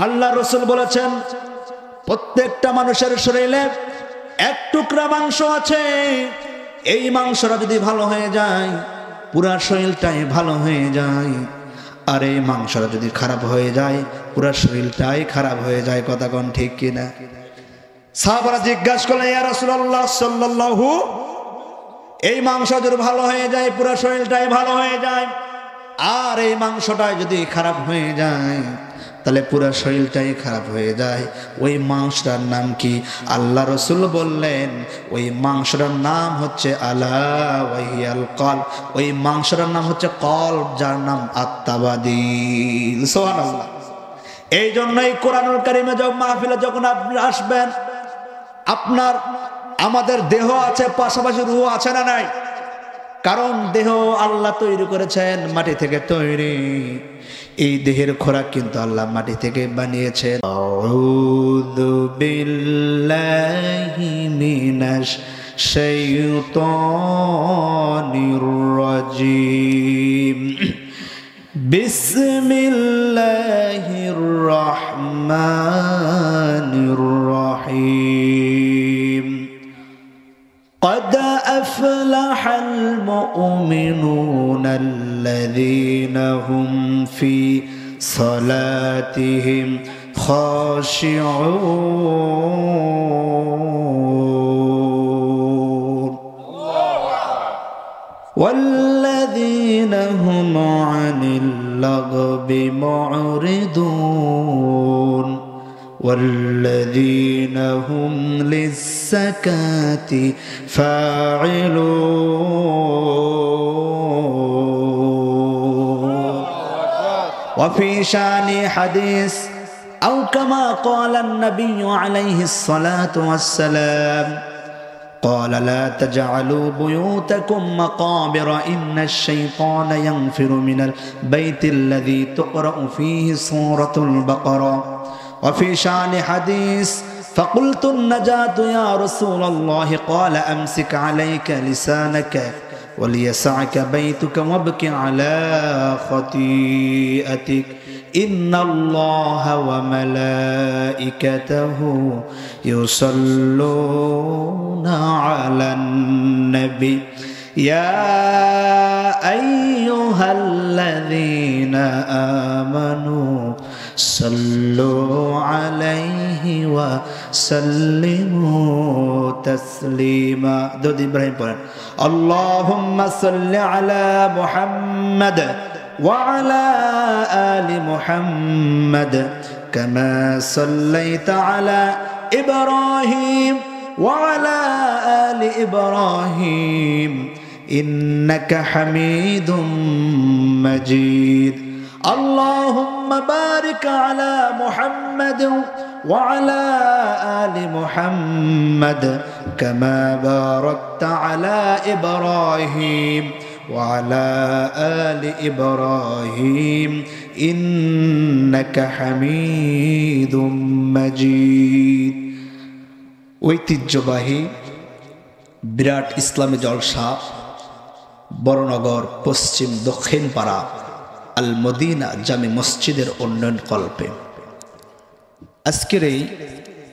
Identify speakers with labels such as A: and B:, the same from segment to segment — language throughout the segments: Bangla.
A: আল্লাহ রাসূল বলেছেন প্রত্যেকটা মানুষের শরীরে এক টুকরা মাংস আছে, এই মাংসটা যদি ভালো হয়ে যায় পুরা শরীরটাই ভালো হয়ে যায়, আর এই মাংসটা যদি খারাপ হয়ে যায় পুরা শরীরটাই খারাপ হয়ে যায়। কথা কোন ঠিক কিনা? সাহাবারা জিজ্ঞাসা করলেন, ইয়া রাসূলুল্লাহ সাল্লাল্লাহু, এই মাংস যদি ভালো হয়ে যায় পুরা শরীরটাই ভালো হয়ে যায়, আর এই মাংসটাই যদি খারাপ হয়ে যায় তাহলে পুরা শরীরটাই খারাপ হয়ে যায়, ওই মাংসটার নাম কি? আল্লাহ রাসূল বললেন ওই মাংসটার নাম হচ্ছে আলা ওয়াহিয়াল কলব, ওই মাংসটার নাম হচ্ছে কলব, যার নাম আত্মাবাদিল। সুবহানাল্লাহ। এই জন্যই কোরআনুল কারীমে যখন মাহফিলে যখন আপনি আসবেন, আপনার আমাদের দেহ আছে, পাশাপাশি রূহ আছে না নাই? কারণ দেহ আল্লাহ তৈরি করেছেন, মাটি থেকে তৈরি, এই দেহের খোরাক কিন্তু আল্লাহ মাটি থেকে বানিয়েছেন। আউযু বিল্লাহি মিনাশ শাইতানির রাজীম। বিসমিল্লাহির রহমানির রহিম। قد أفلح المؤمنون الذين هم في صلاتهم خاشعون والذين هم عن اللغو معرضون والذين هم للزكاة فاعلون. وفي شان حديث أو كما قال النبي عليه الصلاة والسلام قال لا تجعلوا بيوتكم مقابر إن الشيطان ينفر من البيت الذي تقرأ فيه سورة البقرة. وفي شان حديث فقلت النجاة يا رسول الله قال أمسك عليك لسانك وليسعك بيتك وابك على خطيئتك إن الله وملائكته يصلون على النبي يا أيها الذين آمنوا صلوا عليه وسلموا تسليما. دود إبراهيم بولن اللهم صل على محمد وعلى آل محمد كما صليت على إبراهيم وعلى آل إبراهيم إنك حميد مجيد. اللهم بارك على محمد وعلى آل محمد كما باركت على إبراهيم وعلى آل إبراهيم إنك حميد مجيد. ঐতিহ্যবাহী বিরাট ইসলামী জলসা বড়নগর পশ্চিম দক্ষিণ পাড়া আল মদিনা জামে মসজিদের উন্নয়ন কল্পে আজকের এই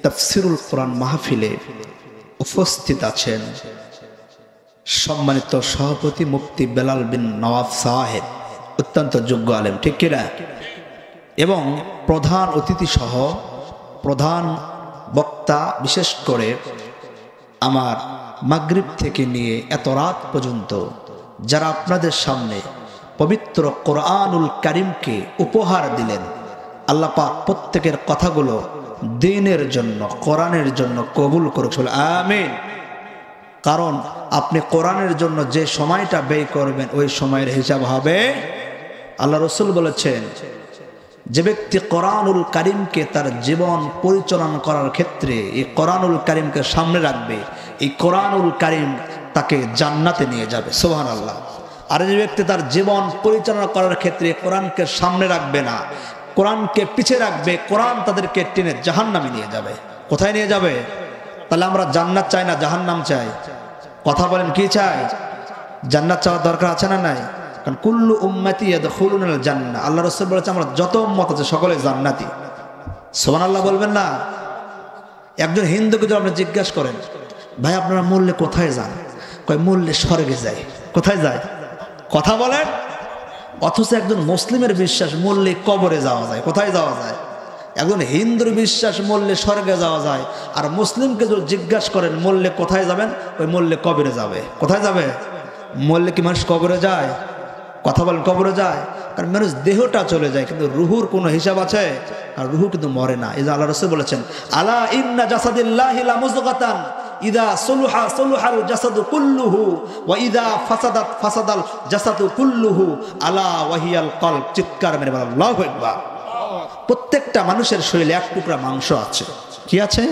A: তাফসিরুল কোরআন মাহফিলে উপস্থিত আছেন সম্মানিত সভাপতি মুফতি বেলাল বিন নওয়াব সাহেব, অত্যন্ত যোগ্য আলেম, ঠিক কিনা? এবং প্রধান অতিথি সহ প্রধান বক্তা, বিশেষ করে আমার মাগরিব থেকে নিয়ে এত রাত পর্যন্ত যারা আপনাদের সামনে পবিত্র কোরআনুল কারীমকে উপহার দিলেন, আল্লাহ পাক প্রত্যেকের কথাগুলো দ্বীনের জন্য, কোরআনের জন্য কবুল করুক, আমিন। কারণ আপনি কোরআনের জন্য যে সময়টা ব্যয় করবেন ওই সময়ের হিসাব হবে। আল্লাহ রাসূল বলেছেন যে ব্যক্তি কোরআনুল কারীমকে তার জীবন পরিচালনা করার ক্ষেত্রে এই কোরআনুল কারীমকে সামনে রাখবে, এই কোরআনুল কারীম তাকে জান্নাতে নিয়ে যাবে। সুবহানাল্লাহ। আর যে ব্যক্তি তার জীবন পরিচালনা করার ক্ষেত্রে কোরআনকে সামনে রাখবে না, কোরআনকে পিছে রাখবে, কোরআন তাদেরকে টেনে জাহান্নামে নিয়ে যাবে। কোথায় নিয়ে যাবে? তাহলে আমরা জান্নাত চাই না জাহান্নাম চাই? কথা বলেন, কি চাই? জান্নাত চাওয়ার দরকার আছে না নাই? কারণ কুল্লু উম্মতি ইয়াদখুলুনাল জান্নাহ, আল্লাহ রাসূল বলেছেন আমরা যত উম্মত আছে সকলে জান্নাতি। সুবহানাল্লাহ বলবেন না? একজন হিন্দুকে যদি আপনি জিজ্ঞাসা করেন, ভাই আপনারা মরলে কোথায় যান? কয় মরলে স্বর্গে যায়। কোথায় যায়? কথা বলেন। অথচ একজন মুসলিমের বিশ্বাস মরলে কবরে যাওয়া যায়। কোথায় যাওয়া যায়? একজন হিন্দুর বিশ্বাস মরলে স্বর্গে যাওয়া যায়। আর মুসলিমকে যদি জিজ্ঞাসা করেন মরলে কোথায় যাবেন, ওই মরলে কবরে যাবে। কোথায় যাবে? মরলে কি মানুষ কবরে যায়? কথা বলেন, কবরে যায়। কারণ মানুষ দেহটা চলে যায়, কিন্তু রুহুর কোনো হিসাব আছে? আর রুহু কিন্তু মরে না। এই যে আল্লাহ রাসূল বলেছেন, আলা ইন্না জাসাদিল্লাহি লা মুযগাতান ইদা সুলুহা সুলুহাল জাসাদু কুল্লুহু ওয়া ইদা ফাসাদাত ফাসাদাল জাসাদু কুল্লুহু আলা ওয়াহিয়াল কলব। চিৎকার মেরে বলেন আল্লাহু আকবার। প্রত্যেকটা মানুষের শরীরে এক টুকরা মাংস আছে। কি আছে?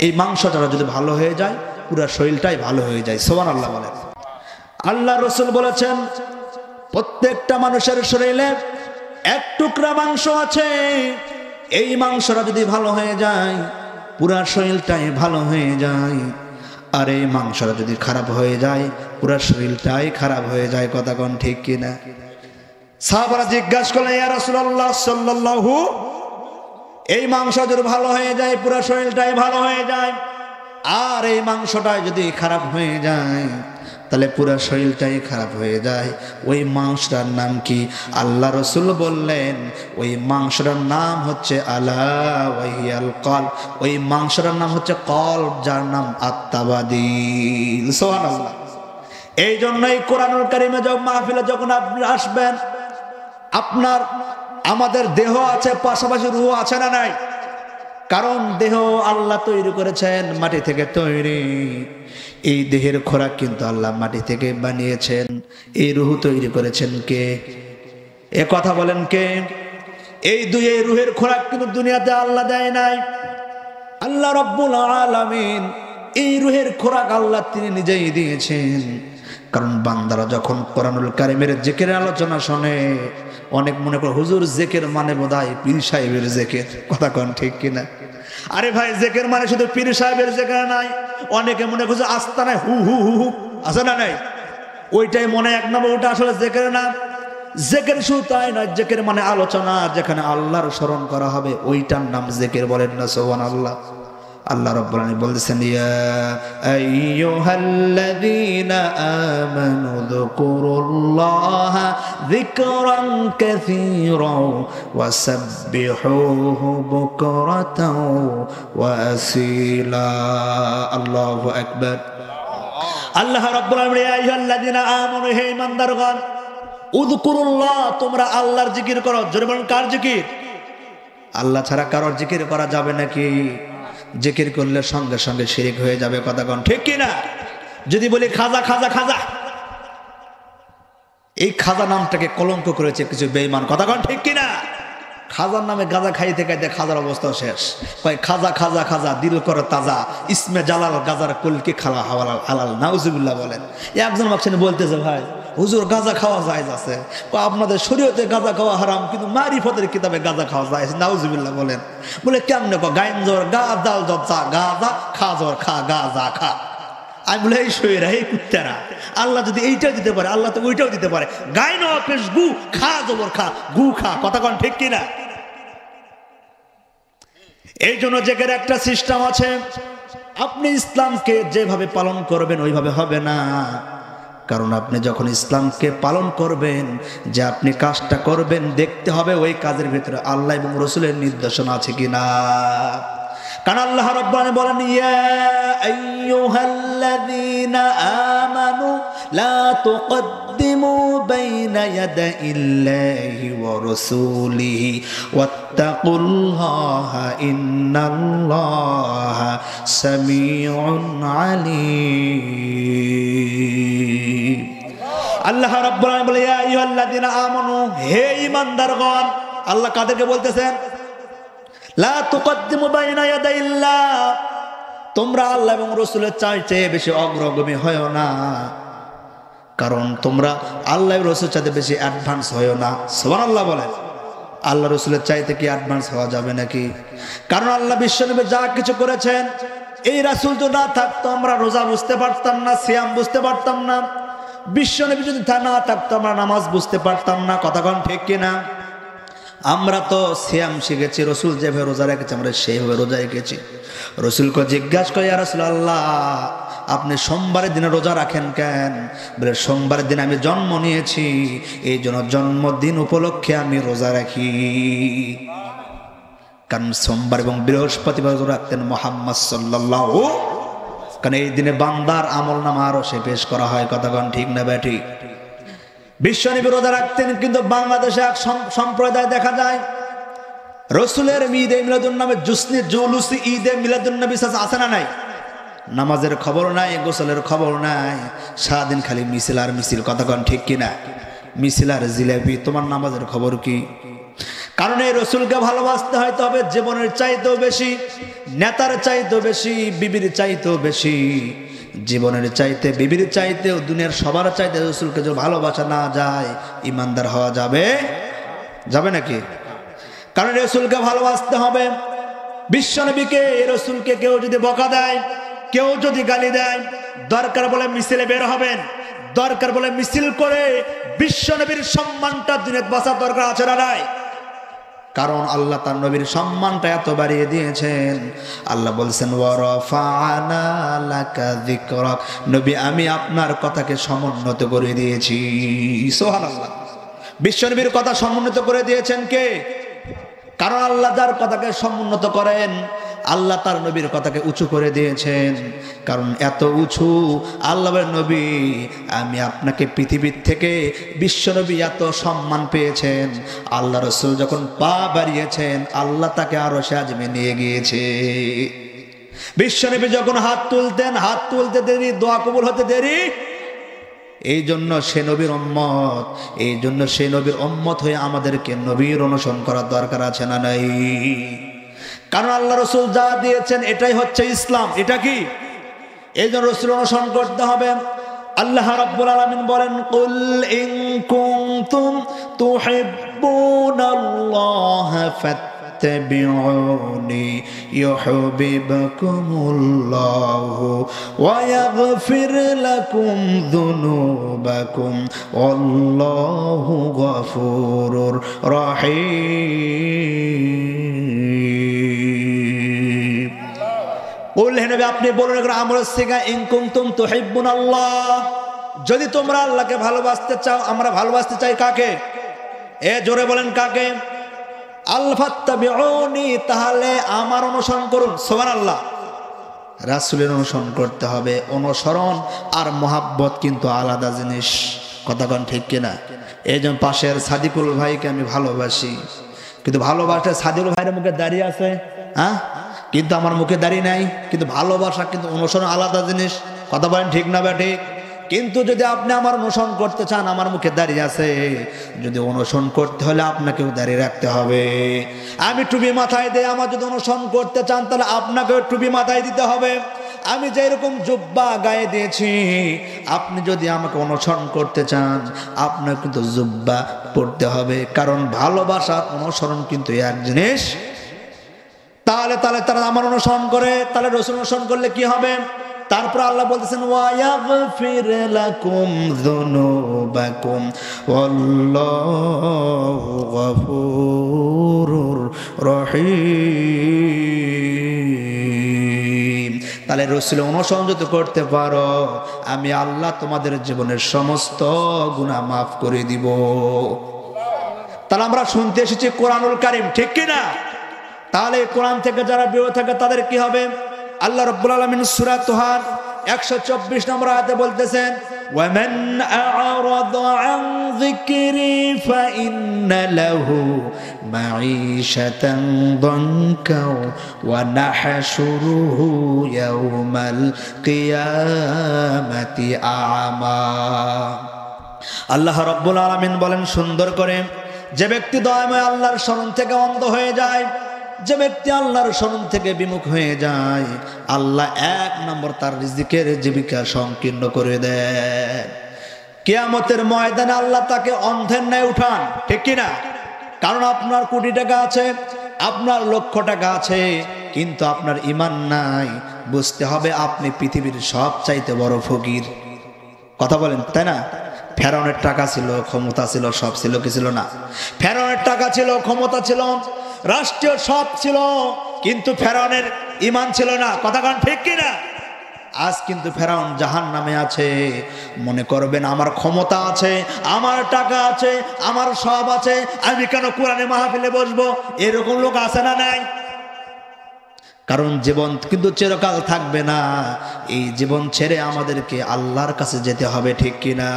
A: এই মাংসটা যদি ভালো হয়ে যায় পুরো শরীরটাই ভালো হয়ে যায়। সুবহানাল্লাহ বলেন। আল্লাহ রাসূল বলেছেন প্রত্যেকটা মানুষের শরীরে এক টুকরা মাংস আছে। এই মাংসটা যদি ভালো হয়ে যায় পুরো শরীরটাই ভালো হয়ে যায়। আর এই মাংসটা যদি খারাপ হয়ে যায় পুরো শরীরটাই খারাপ হয়ে যায়। কথা কোন ঠিক কিনা? সাহাবারা জিজ্ঞাসা করলেন, ইয়া রাসূলুল্লাহ সাল্লাল্লাহু, এই মাংস যদি ভালো হয়ে যায় পুরো শরীরটাই ভালো হয়ে যায়, আর এই মাংসটা যদি খারাপ হয়ে যায় তাহলে পুরো শরীরটাই খারাপ হয়ে যায়, ওই মাংসটার নাম কি? আল্লাহ রাসূল বললেন ওই মাংসটার নাম হচ্ছে আলা ওয়াহিয়াল কলব। ওই মাংসটার নাম হচ্ছে কলব, যার নাম আত্মাবাদিল। সুবহানাল্লাহ। এই জন্যই কোরআনুল কারীমে যখন মাহফিলে যখন আপনি আসবেন, আপনার আমাদের দেহ আছে, পাশাপাশি রূহ আছে না নাই? কারণ দেহ আল্লাহ তৈরি করেছেন, মাটি থেকে তৈরি। এই দেহের খোরাক কিন্তু আল্লাহ মাটি থেকে বানিয়েছেন। এই রূহ তৈরি করেছেন কে? এ কথা বলেন কে? এই রূহের খোরাক কিন্তু দুনিয়াতে আল্লাহ দেয় নাই। আল্লাহ রাব্বুল আলামিন এই রূহের খোরাক আল্লাহ তিনি নিজেই দিয়েছেন। কারণ বান্দারা যখন কোরআনুল কারীমের জিকিরের আলোচনা শোনে, অনেক মনে করে হুজুর জিকির মানে বোধহয় পীর সাহেবের জিকির। কথা কোন ঠিক কিনা? আরে ভাই, জিকির মানে শুধু পীর সাহেবের জিকির নাই। অনেকে মনে করছে আস্তানায় হু হু হু হু আছে না নাই, ওইটাই মনে এক নম্বর, ওটা আসলে জিকির না। জিকির শুধু তাই নয়, জিকির মানে আলোচনা, যেখানে আল্লাহর স্মরণ করা হবে ওইটার নাম জিকির। বলেন না সুবহানাল্লাহ। আল্লাহ রাব্বুল আলামিন বলতেছেন, ইয়া আইয়ুহাল্লাযীনা আমানু যকুরুল্লাহা যিকরান কাসীরা ওয়াসাব্বিহুহু বুকরাতাও ওয়া আসীলা। আল্লাহু আকবার। আল্লাহ রাব্বুল আলামিন, ইয়া আইয়ুহাল্লাযীনা আমানু, হে ঈমানদারগণ, উযকুরুল্লাহ, তোমরা আল্লাহর জিকির করো। জোরে বলুন, কার জিকির? আল্লাহ ছাড়া কারোর জিকির করা যাবে নাকি? জিকির করলে সঙ্গে সঙ্গে শিরক হয়ে যাবে। কথা কোন ঠিক কিনা? যদি বলি খাজা খাজা খাজা, এই খাজা নামটাকে কলঙ্ক করেছে কিছু বেঈমান। কথা কোন ঠিক কিনা? খাজার নামে গাজা খাইতে খাইতে খাজার অবস্থা শেষ। কয় খাজা খাজা খাজা দিল করে তাজা, ইসমে জালাল গাজার কুলকি খালা হাওয়ালাল হালাল। নাউজুবিল্লাহ বলেন। একজন মাকছেন বলতেছে, ভাই হুজুর গাজা খাওয়া জায়েজ আছে। আপনাদের শরীয়তে গাজা খাওয়া হারাম, কিন্তু মারিফতের কিতাবে গাজা খাওয়া জায়েজ। নাউজুবিল্লাহ বলেন। বলে কেমনে? গাইনজোর গা দাল জা গাজা খাজর খা গাজা খা। আমি বলে এই শরীরা, এই কুত্তারা, আল্লাহ যদি এইটাও দিতে পারে আল্লাহ তো ওইটাও দিতে পারে। গাইন অপেশ গু খা জবর খা গু খা। কথা কোন ঠিক কিনা? এই জন্য জিকিরের একটা সিস্টেম আছে। আপনি ইসলামকে যেভাবে পালন করবেন ওইভাবে হবে না। কারণ আপনি যখন ইসলামকে পালন করবেন, যে আপনি কাজটা করবেন, দেখতে হবে ওই কাজের ভিতরে আল্লাহ এবং রাসূলের নির্দেশনা আছে কিনা। কারণ আল্লাহ রাব্বুল আলামিন বলেন, ইয়া আইয়ুহাল্লাযীনা আমানু লা তুকদ্দিমু বাইনা ইয়াদাইল্লাহি ওয়া রাসূলিহি ওয়াত্তাকুল্লাহা ইন্নাল্লাহা সামিউন আলীম। আল্লাহ রাব্বুল আলামিন বলে, ইয়া আইয়ুহাল্লাযীনা আমানু, হে ঈমানদারগণ। আল্লাহ কাদেরকে বলতেছেন? লা তুকদ্দিমু বাইনা ইয়াদাইল্লাহ, তোমরা আল্লাহ এবং রাসূলের চাইতে বেশি অগ্রগামী হয়ো না। কারণ তোমরা আল্লাহ এবং রাসূলের চাইতে বেশি অ্যাডভান্স হয়ো না। সুবহানাল্লাহ বলেন। আল্লাহ রাসূলের চাইতে কি অ্যাডভান্স হওয়া যাবে নাকি? কারণ আল্লাহ বিশ্বনবী যা কিছু করেছেন, এই রাসূল তো না থাকতো আমরা রোজা বুঝতে পারতাম না, সিয়াম বুঝতে পারতাম না। বিশ্বনবী যদি তা না থাকতো আমরা নামাজ বুঝতে পারতাম না। কথা কোন ঠিক কিনা? আমরা তো সিয়াম শিখেছি, রসুল যেভাবে রোজা রেখেছি আমরা সেইভাবে রোজা রেখেছি। রসুলকে জিজ্ঞাসা করে, ইয়া রাসূলুল্লাহ, আপনি সোমবারের দিনে রোজা রাখেন কেন? বলে, সোমবারের দিন আমি জন্ম নিয়েছি, এই জন্য জন্মদিন উপলক্ষে আমি রোজা রাখি। কারণ সোমবার এবং বৃহস্পতিবার রোজা রাখতেন মুহাম্মদ সাল্লাল্লাহু, কারণ এই দিনে বান্দার আমল নামা আরো সে পেশ করা হয়। কথাগণ ঠিক না ব্যাটি? বিশ্বনবী রোজা রাখতেন, কিন্তু বাংলাদেশে এক সম্প্রদায় দেখা যায় রসুলের ঈদে মিলাদুন নবী জুলুসি ঈদে মিলাদুন নবী আছে না নাই? নামাজের খবর নাই, গোসলের খবর নাই, সারাদিন খালি মিছিল আর মিছিল। কথাগণ ঠিক কিনা? মিছিল আর জিলাপি। তোমার নামাজের খবর কি? কারণ এই রসুলকে ভালোবাসতে হয়তো হবে জীবনের চাইতেও বেশি, নেতার চাইতেও বেশি, বিবির চাইতেও বেশি। জীবনের চাইতে, বিবির চাইতেও, দুনিয়ার সবার চাইতে রসুলকে যদি ভালোবাসা না যায়, ইমানদার হওয়া যাবে? যাবে নাকি? কারণ রসুলকে ভালোবাসতে হবে। বিশ্বনবীকে, রসুলকে কেউ যদি বকা দেয়, কেউ যদি গালি দেয়, দরকার বলে মিছিলে বের হবেন, দরকার বলে মিছিল করে বিশ্বনবীর সম্মানটা দিনে বাঁচার দরকার আছে না নাই? কারণ আল্লাহ তার নবীর সম্মানটা এত বাড়িয়ে দিয়েছেন। আল্লাহ বলছেন, ওয়া রাফা'না লাকা যিকরাক, নবী আমি আপনার কথাকে সমুন্নত করে দিয়েছি। সুবহানাল্লাহ। বিশ্বনবীর কথা সমুন্নত করে দিয়েছেন কে? কারণ আল্লাহ যার কথাকে সমুন্নত করেন, আল্লাহ তার নবীর কথাকে উঁচু করে দিয়েছেন। কারণ এত উঁচু, আল্লাহ নবী আমি আপনাকে পৃথিবীর থেকে, বিশ্বনবী এত সম্মান পেয়েছেন। আল্লাহ রসুল যখন পা বাড়িয়েছেন, আল্লাহ তাকে আরশে আযমে নিয়ে গিয়েছে। বিশ্বনবী যখন হাত তুলতেন, হাত তুলতে দেরি, দোয়া কবুল হতে দেরি। এই জন্য সে নবীর উম্মত, এই জন্য সে নবীর উম্মত হয়ে আমাদেরকে নবীর অনুসরণ করার দরকার আছে না নাই? কারণ আল্লাহ রসুল যা দিয়েছেন এটাই হচ্ছে ইসলাম। এটা কি? এই জন্য রসুল অনুসরণ করতে হবে। আল্লাহ রাব্বুল আলামিন বলেন, কুল ইন কুনতুম তুহিব্বুনাল্লাহা ফাত্তাবিউনি ইউহিব্বুকুমুল্লাহু ওয়া ইয়াগফির লাকুম যুনুবাকুম ওয়াল্লাহু গফুরুর রহিম। আপনি বলুন, আমলের সিগা, ইন কুনতুম তুহিব্বুনাল্লাহ, যদি তোমরা আল্লাহকে ভালোবাসতে চাও। আমরা ভালোবাসতে চাই কাকে? জোরে বলেন কাকে? ফাত্তাবিউনি, তাহলে আমার অনুসরণ করুন। সুবহানাল্লাহ। রাসূলের অনুসরণ করতে হবে। অনুসরণ আর মহাব্বত কিন্তু আলাদা জিনিস। কথাগণ ঠিক কিনা? এই জন্য পাশের সাদিকুল ভাইকে আমি ভালোবাসি, কিন্তু ভালোবাসা সাদিকুল ভাইয়ের মুখে দাঁড়িয়ে আছে, হ্যাঁ, কিন্তু আমার মুখে দাঁড়িয়ে নাই। কিন্তু ভালোবাসা, কিন্তু অনুসরণ আলাদা জিনিস। কথা বলেন ঠিক না বা ঠিক? কিন্তু যদি আপনি আমার অনুসরণ করতে চান, আমার মুখে দাঁড়িয়ে আছে, যদি অনুসরণ করতে হলে আপনাকেও দাঁড়িয়ে রাখতে হবে। আমি টুপি মাথায় দিয়ে আমার যদি অনুসরণ করতে চান, তাহলে আপনাকেও টুপি মাথায় দিতে হবে। আমি যেরকম জুব্বা গায়ে দিয়েছি, আপনি যদি আমাকে অনুসরণ করতে চান, আপনাকে কিন্তু জুব্বা পড়তে হবে। কারণ ভালোবাসার অনুসরণ কিন্তু এক জিনিস। তাহলে তারা আমার অনুসরণ করে, তাহলে রসুল অনুসরণ করলে কি হবে? তারপর আল্লাহ বলতেছেন, ওয়া ইয়াগফির লাকুম যুনুবাকুম ওয়াল্লাহু গফুরুর রহিম। তাহলে রসুল অনুসরণ যদি করতে পারো, আমি আল্লাহ তোমাদের জীবনের সমস্ত গুনাহ মাফ করে দিব। তাহলে আমরা শুনতে এসেছি কোরআনুল কারীম, ঠিক কিনা? তাহলে কোরআন থেকে যারা বিরত থাকে তাদের কি হবে? আল্লাহ রাব্বুল আলামিন সূরা তুহার 124 নম্বর আয়াতে বলতেছেন, ওয়ামান আ'রাদা আন যিকরি ফাইন্না লাহু মাঈশাতান দানকা ওয়া নাহশুরুহু ইয়াওমাল কিয়ামাতি আ'মা। আল্লাহ রাব্বুল আলামিন বলেন সুন্দর করে, যে ব্যক্তি দয়াময় আল্লাহর স্মরণ থেকে অন্ধ হয়ে যায়, যে ব্যক্তি আল্লাহর স্মরণ থেকে বিমুখ হয়ে যায়, আল্লাহ 1 নম্বর তার রিজিকের জীবিকা সংকীর্ণ করে দেন। কিয়ামতের ময়দানে আল্লাহ তাকে অন্ধের ন্যায় উঠান, ঠিক কিনা? কারণ আপনার কোটি টাকা আছে, আপনার লক্ষ টাকা আছে, কিন্তু আপনার ঈমান নাই। বুঝতে হবে আপনি পৃথিবীর সবচাইতে বড় ফকির। কথা বলেন, তাই না? ফেরাউনের টাকা ছিল, ক্ষমতা ছিল, সব ছিল, কি ছিল না? ফেরাউনের টাকা ছিল, ক্ষমতা ছিল, রাষ্ট্রীয় সব ছিল, কিন্তু ফেরাউনের ঈমান ছিল না। কথা কোন ঠিক কিনা? আজ কিন্তু ফেরাউন জাহান্নামে আছে। মনে করবেন আমার ক্ষমতা আছে, আমার টাকা আছে, আমার সব আছে, আমি কেন কোরআনে মাহফিলে বসবো? এরকম লোক আছে না নাই? কারণ জীবন কিন্তু চিরকাল থাকবে না। এই জীবন ছেড়ে আমাদেরকে আল্লাহর কাছে যেতে হবে, ঠিক কিনা?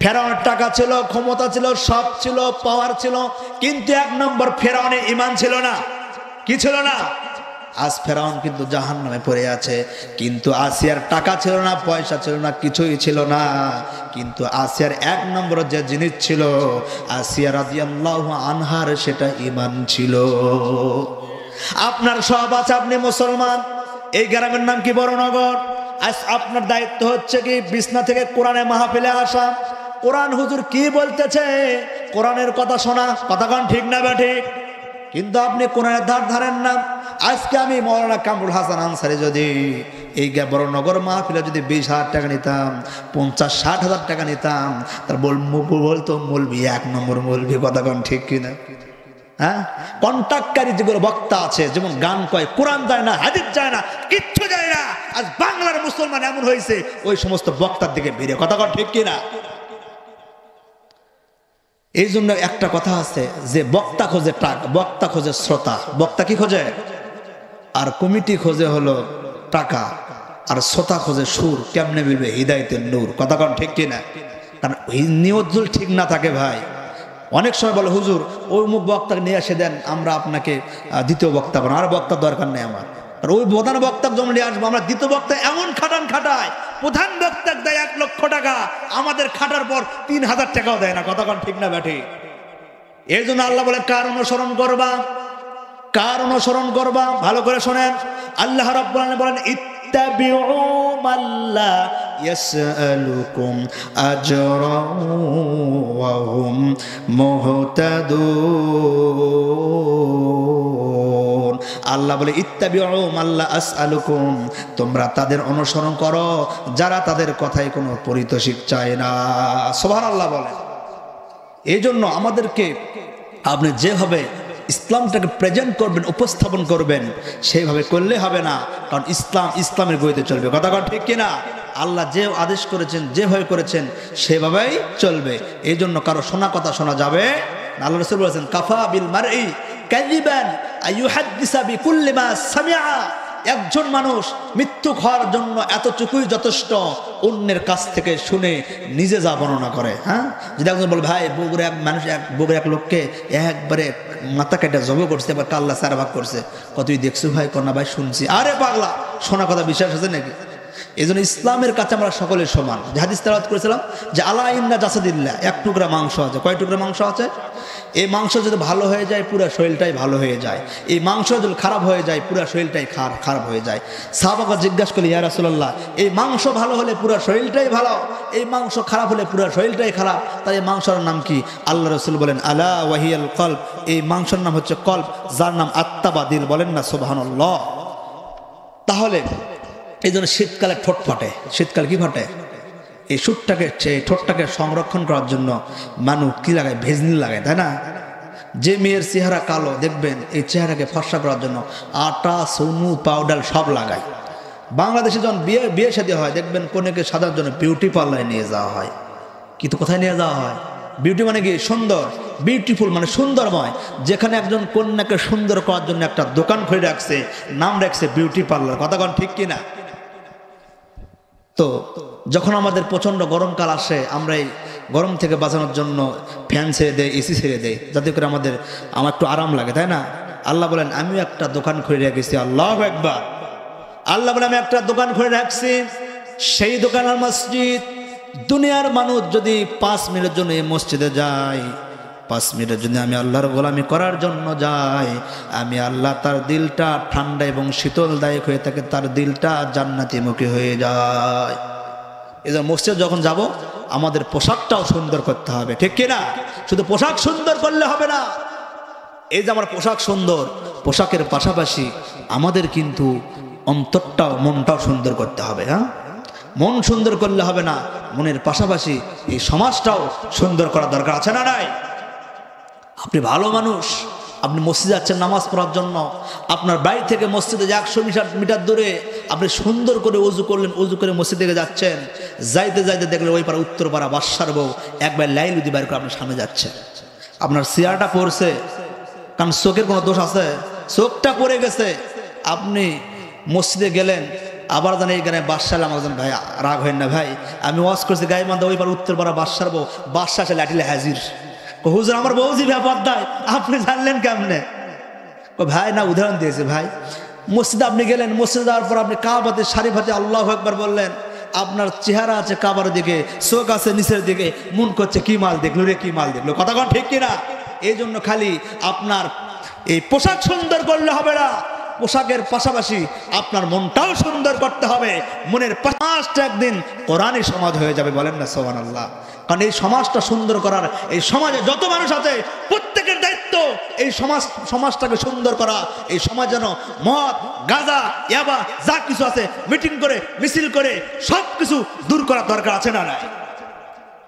A: ফেরাউনের টাকা ছিল, ক্ষমতা ছিল, সব ছিল, পাওয়ার ছিল, কিন্তু এক নম্বর ফেরাউনের ঈমান ছিল না। কি ছিল না? আজ ফেরাউন কিন্তু জাহান্নামে পড়ে আছে। কিন্তু আসিয়ার টাকা ছিল না, পয়সা ছিল না, কিছুই ছিল না, কিন্তু আসিয়ার এক নম্বর যে জিনিস ছিল, আসিয়া রাদিয়াল্লাহু আনহার সেটা ঈমান ছিল। আপনার সব আছে, আপনি মুসলমান, এই গ্রামের নাম কি বড়নগর। আজ আপনার দায়িত্ব হচ্ছে কি বিছনা থেকে কোরআনে মাহফিলে আসা, কোরআন হুজুর কি বলতেছে কোরআনের কথা শোনা। কথা কোন ঠিক না ঠিক? কিন্তু আপনি কোরআনের ধার ধারেন না। আজকে আমি মৌলানা কামরুল হাসান আনসারী যদি এই বড়নগর মাহফিলে যদি 20,000 টাকা নিতাম, 50-60,000 টাকা নিতাম, তার বলতো মৌলবি এক নম্বর মৌলবি। কথা কোন ঠিক কিনা? হ্যাঁ, কন্ট্রাক্টকারী যেগুলো বক্তা আছে, যেমন গান কয়, কোরআন যায় না, হাদিস যায় না, কিচ্ছু যায় না, আজ বাংলার মুসলমান এমন হয়েছে ওই সমস্ত বক্তার দিকে ভিড়ে। কথা কোন ঠিক কিনা? এই জন্য একটা কথা আছে যে বক্তা খোঁজে টাকা, বক্তা খোঁজে শ্রোতা। বক্তা কি খোঁজে? আর কমিটি খোঁজে হলো টাকা, আর শ্রোতা খোঁজে সুর। কেমনে মিলবে হিদায়াতের নূর? কথা কোন ঠিক কিনা? কারণ এই নিয়ত যদি ঠিক না থাকে ভাই, অনেক সময় বলে হুজুর ওই মুখ বক্তাকে নিয়ে এসে দেন, আমরা আপনাকে দ্বিতীয় বক্তা বানাবো। আর বক্তার দরকার নেই আমার, আর ওই প্রধান বক্তাকে জমা নিয়ে আসবো আমরা। দ্বিতীয় বক্তা এমন খাটায়, প্রধান বক্তাকে দেয় 1 লক্ষ টাকা, আমাদের খাটার পর 3,000 টাকাও দেয় না। কথা কোন ঠিক না ব্যাঠি? এই জন্য আল্লাহ বলে কার অনুসরণ করবা, কার অনুসরণ করবা? ভালো করে শোনেন, আল্লাহ রাব্বুল আলামিন বলেন ইত্তাবিউ মাল্লা ইয়াসআলুকুম আজরান ওয়া হুম মুহতাদুন। আল্লাহ বলে ইত্তাবিউ মাল্লা আসআলুকুম, তোমরা তাদের অনুসরণ করো যারা তাদের কথায় কোনো পারিতোষিক চায় না। সুবহানাল্লাহ বলে। এই জন্য আমাদেরকে আপনি যেভাবে ইসলামটাকে প্রেজেন্ট করবেন, উপস্থাপন করবেন, সেইভাবে করলে হবে না। কারণ ইসলাম ইসলামের গতিতে চলবে। কথা কথা ঠিক কিনা? আল্লাহ যে আদেশ করেছেন, যেভাবে করেছেন সেভাবেই চলবে। এই জন্য কারো শোনা কথা শোনা যাবে না। আল্লাহ রাসূল বলেছেন কাফা বিল মারই কাযিবান আইয়ুহাদ্দিসা বিকুল্লি মা সামিআ। একজন মানুষ মৃত্যু হওয়ার জন্য এতটুকুই যথেষ্ট, অন্যের কাছ থেকে শুনে নিজে যা বর্ণনা করে। হ্যাঁ, যদি একজন বলে ভাই বগুড়া এক মানুষ, বগুড়া এক লোককে একবারে মাথা কেটে জব করছে, এবার কাল্লা 4 ভাগ করছে। কতই দেখছো ভাই? কন্যা ভাই শুনছি। আরে পাগলা, শোনা কথা বিশ্বাস আছে নাকি? এই জন্য ইসলামের কাছে আমরা সকলে সমান। হাদিস তেলাওয়াত করেছিলাম যে আলা ইন্না জাসাদিল্লাহ, 1 টুকরা মাংস আছে। কয় টুকরা মাংস আছে? এই মাংস যদি ভালো হয়ে যায় পুরো শরীরটাই ভালো হয়ে যায়। এই মাংস যদি খারাপ হয়ে যায় পুরো শরীরটাই খারাপ হয়ে যায়। সাহাবারা জিজ্ঞাসা করলেন ইয়া রাসূলুল্লাহ, এই মাংস ভালো হলে পুরো শরীরটাই ভালো, এই মাংস খারাপ হলে পুরো শরীরটাই খারাপ, তাই এই মাংসের নাম কি? আল্লাহ রাসূল বলেন আলা ওয়াহিয়াল কলব, এই মাংসের নাম হচ্ছে কলব, যার নাম আত্মা বা দিল। বলেন না সুবহানাল্লাহ। তাহলে এই জন্য শীতকালে ঠোঁট ফাটে। শীতকালে কি ফাটে? এই ঠোঁটটাকে সংরক্ষণ করার জন্য মানুষ কি লাগায়? ভেজলিন লাগায়, তাই না? যে মেয়ের চেহারা কালো দেখবেন, এই চেহারাকে ফর্সা করার জন্য আটা, সোনু, পাউডার সব লাগায়। বাংলাদেশে যখন বিয়ে শাদী হয় দেখবেন কনেকে সাজার জন্য বিউটি পার্লারে নিয়ে যাওয়া হয়। কিন্তু কোথায় নিয়ে যাওয়া হয়? বিউটি মানে কি? সুন্দর, বিউটিফুল মানে সুন্দরময়। যেখানে একজন কন্যাকে সুন্দর করার জন্য একটা দোকান খুলে রাখছে, নাম রাখছে বিউটি পার্লার। কথা কন ঠিক কিনা? তো যখন আমাদের প্রচণ্ড গরমকাল আসে, আমরা এই গরম থেকে বাঁচানোর জন্য ফ্যান ছেড়ে দেয়, এসি ছেড়ে দেয়, যাতে করে আমার একটু আরাম লাগে, তাই না? আল্লাহ বলেন আমিও একটা দোকান খুলে রেখেছি। আল্লাহু আকবার। আল্লাহ বলে আমি একটা দোকান খুলে রাখছি, সেই দোকানের মসজিদ। দুনিয়ার মানুষ যদি 5 মিনিটের জন্য এই মসজিদে যায়, 5 মিনিটের জন্য আমি আল্লাহর গোলামি করার জন্য যাই, আমি আল্লাহ তার দিলটা ঠান্ডা এবং শীতলদায়ক হয়ে থাকে, তার দিলটা জান্নাতি মুখী হয়ে যায়। এই জন্য মসজিদ যখন যাব আমাদের পোশাকটাও সুন্দর করতে হবে, ঠিক কিনা? শুধু পোশাক সুন্দর করলে হবে না। এই যে আমার পোশাক সুন্দর, পোশাকের পাশাপাশি আমাদের কিন্তু অন্তরটাও, মনটাও সুন্দর করতে হবে। হ্যাঁ, মন সুন্দর করলে হবে না, মনের পাশাপাশি এই সমাজটাও সুন্দর করা দরকার আছে না নাই? আপনি ভালো মানুষ, আপনি মসজিদে যাচ্ছেন নামাজ পড়ার জন্য, আপনার বাড়ি থেকে মসজিদে 100 মিটার দূরে আপনি সুন্দর করে অজু করলেন, অজু করে মসজিদ থেকে যাচ্ছেন, যাইতে যাইতে দেখলেন ওই পাড়া উত্তর পাড়া বাদশার বউ একবার লাইন উদি বাইর করে আপনার সামনে যাচ্ছে, আপনার চেয়ারটা পড়ছে, কারণ চোখের কোনো দোষ আছে, চোখটা পড়ে গেছে, আপনি মসজিদে গেলেন, আবার জানি এইখানে বাদশাহ আমাকে ভাই রাগ হয় না ভাই, আমি ওয়াজ করছি গায়ে মান্দা ওই পাড়া উত্তর পাড়া বাদশার বউ, বাদশাহ আসে লাঠিলে হাজির, হুজুর আমার বউজি ব্যাপার দেয়, আপনি জানলেন কেমনে? ভাই না উদাহরণ দিয়েছে ভাই, মসজিদে আপনি গেলেন, মসজিদে যাওয়ার পর আপনি কাবাতে শরীফাতে আল্লাহু আকবার বললেন, আপনার চেহারা আছে কাবার দিকে, চোখ আছে নিচের দিকে, মন করছে কি মাল দেখলো রে, কি মাল দেখলো, কথা কোন ঠিক কিনা? এই জন্য খালি আপনার এই পোশাক সুন্দর করলে হবে না, পোশাকের পাশাপাশি আপনার মনটাও সুন্দর করতে হবে, মনের পাঁচটা একদিন কোরআনী সমাজ হয়ে যাবে, বলেন না সুবহানাল্লাহ। কারণ এই সমাজটা সুন্দর করার, এই সমাজে যত মানুষ আছে প্রত্যেকের দায়িত্ব এই সমাজটাকে সুন্দর করা, এই সমাজ যেন মদ গাঁজা ইয়াবা যা কিছু আছে মিটিং করে মিছিল করে সব কিছু দূর করার দরকার আছে না নাই?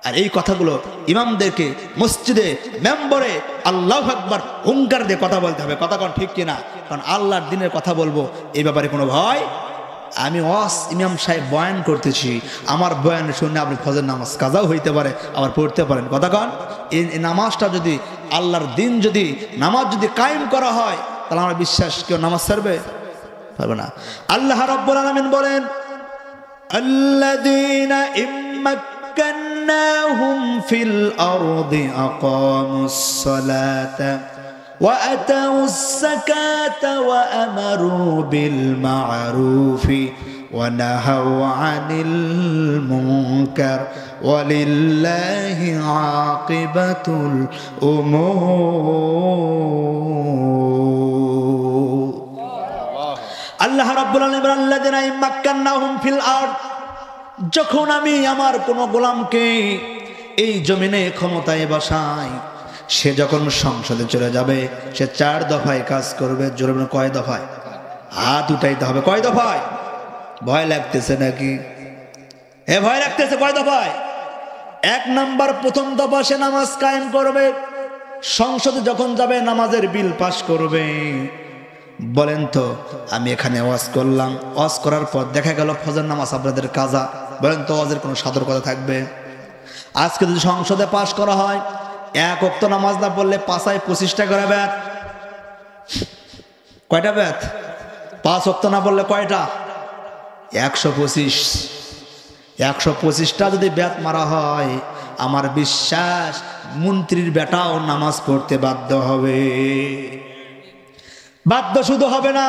A: আর এই কথাগুলো ইমামদেরকে মসজিদে মেম্বরে আল্লাহু আকবার হুঙ্কার দিয়ে কথা বলতে হবে, কথা কোন ঠিক কিনা? কারণ আল্লাহর দিনের কথা বলবো, এই ব্যাপারে কোনো ভয়। আমি ইমাম সাহেব বয়ান করতেছি, আমার বয়ান শুনে আপনি ফজর নামাজ কাজাও হইতে পারে, আবার পড়তে পারেন, কথা কন। এই নামাজটা যদি আল্লাহর দিন, যদি নামাজ যদি কায়েম করা হয়, তাহলে আমার বিশ্বাস কেউ নামাজ ছাড়বে পারবে না। আল্লাহ রাব্বুল আলামিন বলেন, আল্লাযীনা ইম্মাক্কান্নাহুম ফিল আরদি আকামুস সালাতা وَأَتَوُا الزَّكَاةَ وَأَمَرُوا بِالْمَعْرُوفِ وَنَهَوْا عَنِ الْمُنكَرِ وَلِلَّهِ عَاقِبَةُ الْأُمُورِ। আল্লাহ রাব্বুল আলামিন আল্লাযীনা ইম্মাক্কান্নাহুম ফিল আরদ, যখন আমি আমার কোন গোলামকে এই জমিনে ক্ষমতায় বসাই, সে যখন সংসদে চলে যাবে, সে 4 দফায় কাজ করবে। জোরে বলুন কয় দফায়? হাত উঠাইতে হবে। কয় দফায়? ভয় লাগতেছে নাকি? ভয় লাগতেছে? কয় দফায়? 1 নাম্বার প্রথম দফা, সে নামাজ কায়েম করবে। সংসদে যখন যাবে নামাজের বিল পাস করবে। বলেন তো, আমি এখানে ওয়াজ করলাম, ওয়াজ করার পর দেখা গেল ফজর নামাজ আপনাদের কাজা, বলেন তো ওয়াজের কোনো সাদরকতা থাকবে? আজকে যদি সংসদে পাস করা হয়, 1 ওয়াক্ত নামাজ না পড়লে 5 25টা করে ব্যাত। কয়টা ব্যাত? 5 ওয়াক্ত না পড়লে কয়টা? 125। 125টা যদি ব্যাত মারা হয়, আমার বিশ্বাস মন্ত্রীর বেটাও নামাজ পড়তে বাধ্য হবে। বাধ্য শুধু হবে না,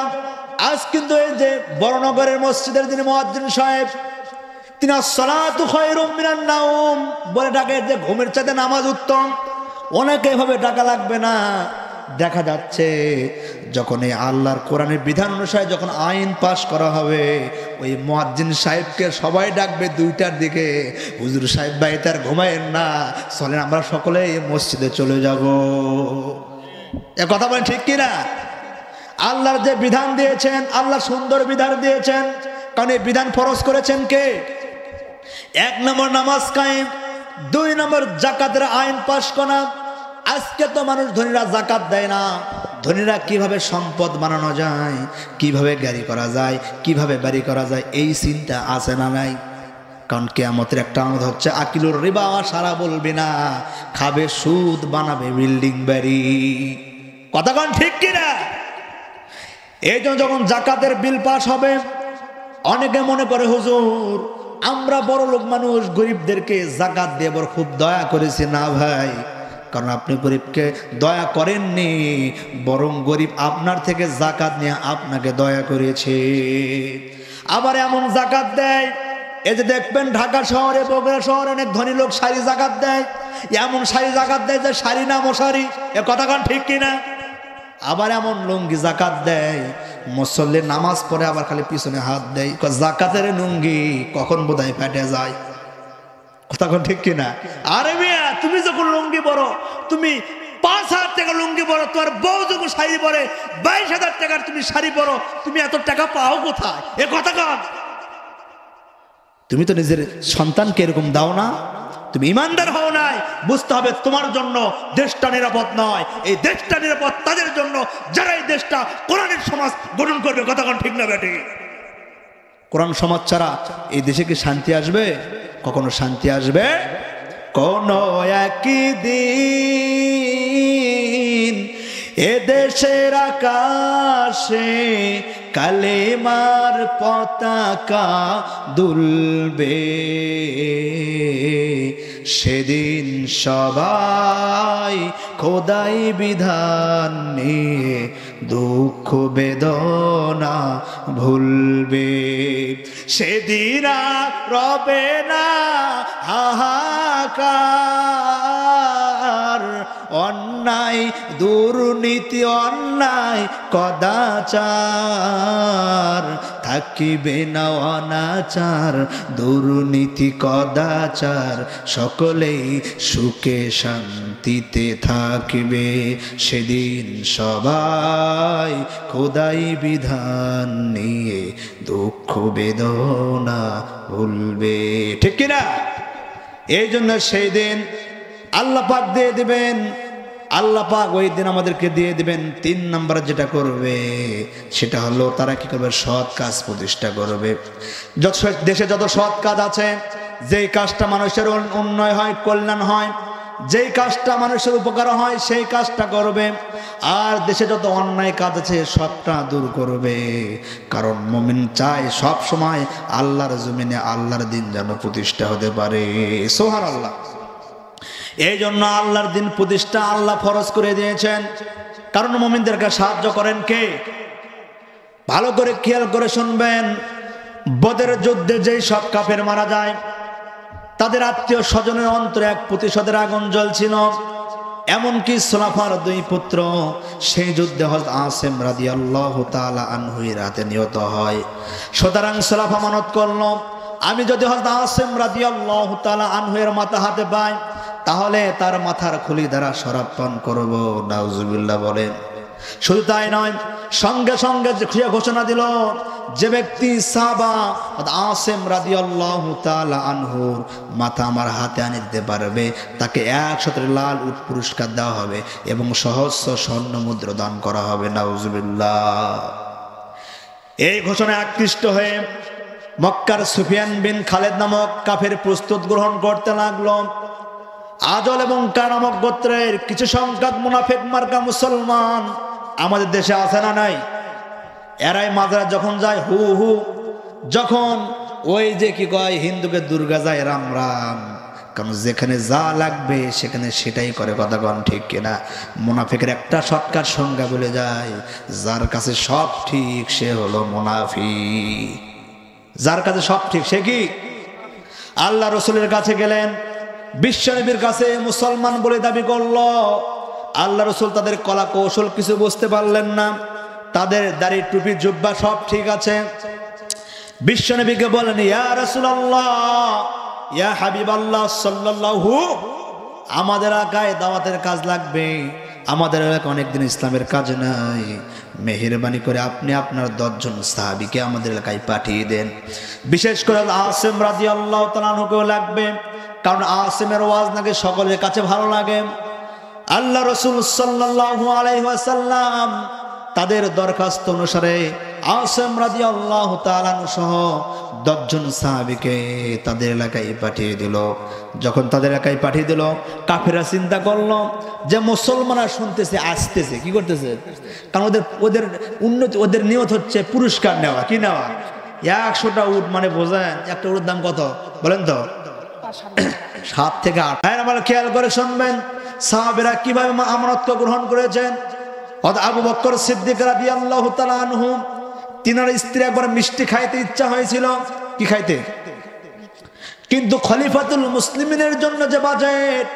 A: আজ কিন্তু এই যে বড়নগরের মসজিদের যিনি মুয়াজ্জিন সাহেব, তিনি আসসালাতু খায়রুম মিনান নাওম বলে ডাকে, যে ঘুমের চাইতে নামাজ উত্তম। অনেকে এভাবে ডাকা লাগবে না। দেখা যাচ্ছে যখন এই আল্লাহর কোরআনের বিধান অনুসারে যখন আইন পাশ করা হবে, ওই মুয়াজ্জিন সাহেবকে সবাই ডাকবে 2টার দিকে, হুজুর সাহেব ভাই তার ঘুমায়েন না, চলেন আমরা সকলে এই মসজিদে চলে যাব। এ কথা বলেন ঠিক কিনা? আল্লাহর যে বিধান দিয়েছেন, আল্লাহ সুন্দর বিধান দিয়েছেন, কারণ এই বিধান ফরজ করেছেন কে? 1 নম্বর নামাজ কায়েম, 2 নম্বর যাকাতের আইন পাশ করা। আজকে তো মানুষ ধনীরা যাকাত দেয় না। ধনীরা কিভাবে সম্পদ বানানো যায়, কিভাবে গাড়ি করা যায়, কিভাবে বাড়ি করা যায়, এই চিন্তা আছে না নাই? কারণ কিয়ামতের একটা আমদ হচ্ছে আকিলুর রিবা, সারা বলবে না, খাবে সুদ, বানাবে বিল্ডিং বাড়ি। কথা কোন ঠিক কিনা? এই জন্য যখন যাকাতের বিল পাস হবে, অনেকে মনে করে হুজুর আমরা বড় লোক মানুষ, গরিবদেরকে যাকাত দিয়ে বড় খুব দয়া করেছি। না ভাই, কারণ আপনি গরিবকে দয়া করেননি, বরং গরিব আপনার থেকে যাকাত নিয়ে আপনাকে দয়া করেছে। আবার এমন যাকাত দেয়, এই যে দেখবেন ঢাকা শহরে, বগুড়া শহরে অনেক ধনী লোক শাড়ি যাকাত দেয়, এমন শাড়ি যাকাত দেয় যে শাড়ি না মশারি। এ কথা কোন ঠিক কিনা? আবার এমন লুঙ্গি যাকাত দেয়, মুসল্লি নামাজ পড়ে আবার খালি পিছনে হাত দেয়। যাকাতের লুঙ্গি কখন বোধহয় ফেটে যায়। কথা কোন ঠিক কিনা? আরে মিয়া, তুমি যখন লুঙ্গি পরো, তুমি 5,000 টাকা লুঙ্গি পরো, তোমার বউ যখন শাড়ি পরে 22,000 টাকার তুমি শাড়ি পরো, তুমি এত টাকা পাও কোথায়? এ কথা কন। তুমি তো নিজের সন্তানকে এরকম দাও না, তুমি ইমানদার হও নাই। বুঝতে হবে তোমার জন্য দেশটা নিরাপদ নয়, এই দেশটা নিরাপদ তাদের জন্য যারা এই দেশটা কোরআনের সমাজ গঠন করবে। কথা কোন ঠিক না বেটি? কোরআন সমাজ ছাড়া এই দেশে কি শান্তি আসবে? কখনো শান্তি আসবে? কোন একদিন এ দেশের আকাশে কালেমার পতাকা দুলবে, সেদিন সবাই খোদাই বিধান নিয়ে দুঃখ বেদনা ভুলবে। সেদিন আর রবে না হাহাকার, অন্যায় দুর্নীতি অন্যায় কদাচার থাকিবে না অনাচার, দুর্নীতি কদাচার সকলেই সুখে শান্তিতে থাকবে। সেদিন সবাই খোদাই বিধান নিয়ে দুঃখ বেদনা ভুলবে। ঠিক কিনা? এই জন্য সেই দিন আল্লাহ পাক দিয়ে দিবেন, আল্লাহ পাক ওই দিন আমাদেরকে দিয়ে দিবেন। 3 নম্বরে যেটা করবে সেটা হলো তারা কি করবে? সৎ কাজ প্রতিষ্ঠা করবে। দেশে যত সৎ কাজ আছে, যেই কাজটা মানুষের উন্নয়ন হয়, কল্যাণ হয়, যেই কাজটা মানুষের উপকার হয় সেই কাজটা করবে। আর দেশে যত অন্যায় কাজ আছে সবটা দূর করবে। কারণ মুমিন চায় সব সময় আল্লাহর জমিনে আল্লাহর দিন যেন প্রতিষ্ঠা হতে পারে। সুবহানাল্লাহ। এই জন্য আল্লাহর দিন প্রতিষ্ঠা আল্লাহ ফরজ করে দিয়েছেন। কারণ মুমিনদেরকে সাহায্য করেন কে? ভালো করে খেয়াল করে শুনবেন। বদরের যুদ্ধে যেই সব কাফের মারা যায়, তাদের আত্মীয় স্বজনের অন্তরে এক প্রতিশোধের আগুন জ্বলছিল। এমনকি সুলাফার 2 পুত্র সেই যুদ্ধে হযরত আসিম রাদিয়াল্লাহু তাআলা আনহুর হাতে নিহত হয়। সুতরাং সুলাফা মানত করল, আমি যদি হযরত আসিম রাদিয়াল্লাহু তাআলা আনহুর মাথা হাতে পাই তাহলে তার মাথার খুলি দ্বারা শরাব পান করব। নাউজুবিল্লাহ বলেন। শুধু তাই নয়, সঙ্গে সঙ্গে ঘোষণা দিল, যে ব্যক্তি সাহাবা আসিম রাদিয়াল্লাহু তাআলা আনহুর মাথা আমার হাতে আনি দিতে পারবে তাকে 100 লাল উট পুরস্কার দেওয়া হবে এবং সহস্র স্বর্ণ মুদ্রা দান করা হবে। নাউজুবিল্লাহ। এই ঘোষণায় আকৃষ্ট হয়ে মক্কার সুফিয়ান বিন খালেদ নামক কাফের প্রস্তুত গ্রহণ করতে লাগলো। আজল এবং কানামক গোত্রের কিছু সংখ্যক মুনাফিক মার্কা মুসলমান আমাদের দেশে আছে না নাই? এরাই মাজারে যখন যায় হু হু, যখন ওই যে কি কয় হিন্দুকে দুর্গা যায় রাম রাম, কারণ যেখানে যা লাগবে সেখানে সেটাই করে। কথা কন ঠিক কিনা? মুনাফিকের একটা শর্টকাট সংজ্ঞা বলে যায়, যার কাছে সব ঠিক সে হলো মুনাফিক। যার কাছে সব ঠিক সে কি? আল্লাহ রসুলের কাছে গেলেন, বিশ্বনবীর কাছে মুসলমান বলে দাবি করলো। আল্লাহ রসুল তাদের কলা কৌশল কিছু বুঝতে পারলেন না। তাদের দাড়ি টুপি জুব্বা সব ঠিক আছে। বিশ্বনবীকে বলেন, ইয়া রাসূলুল্লাহ, ইয়া হাবিবাল্লাহ সাল্লাল্লাহু, আমাদের এলাকায় দাওয়াতের কাজ লাগবে, আমাদের এলাকায় অনেকদিন ইসলামের কাজ নাই, মেহেরবানি করে আপনি আপনার 10 জন সাহাবীকে আমাদের এলাকায় পাঠিয়ে দেন। বিশেষ করে আসিম রাদিয়াল্লাহু তাআলা আনহুকেও লাগবে, কারণ আসিমের ওয়াজ নাকি সকলের কাছে ভালো লাগে। আল্লাহ রাসূল সাল্লাল্লাহু আলাইহি ওয়াসাল্লাম তাদের দরখাস্ত অনুসারে আসিম রাদিয়াল্লাহু তাআলা সহ 10 জন সাহাবীকে তাদের এলাকায় পাঠিয়ে দিল। যখন তাদের এলাকায় পাঠিয়ে দিল, কাফেররা চিন্তা করলো যে মুসলমানরা শুনতেছে আসতেছে, কি করতেছে? কারণ ওদের উন্নতি, ওদের নিয়ত হচ্ছে পুরস্কার নেওয়া। কি নেওয়া? 100টা উট, মানে বোঝেন একটা উটের দাম কত বলেন তো? 7 থেকে 8। হ্যাঁ, আমরা খেয়াল করে শুনবেন সাহাবীরা কিভাবে আমানতকে গ্রহণ করেছেন। আবু বকর সিদ্দিক রাদিয়াল্লাহু তাআলা আনহু, তিনার স্ত্রী একবার মিষ্টি খাইতে ইচ্ছা হয়েছিল। কি খাইতে? কিন্তু খলিফাতুল মুসলিমিনের জন্য যে বাজেট,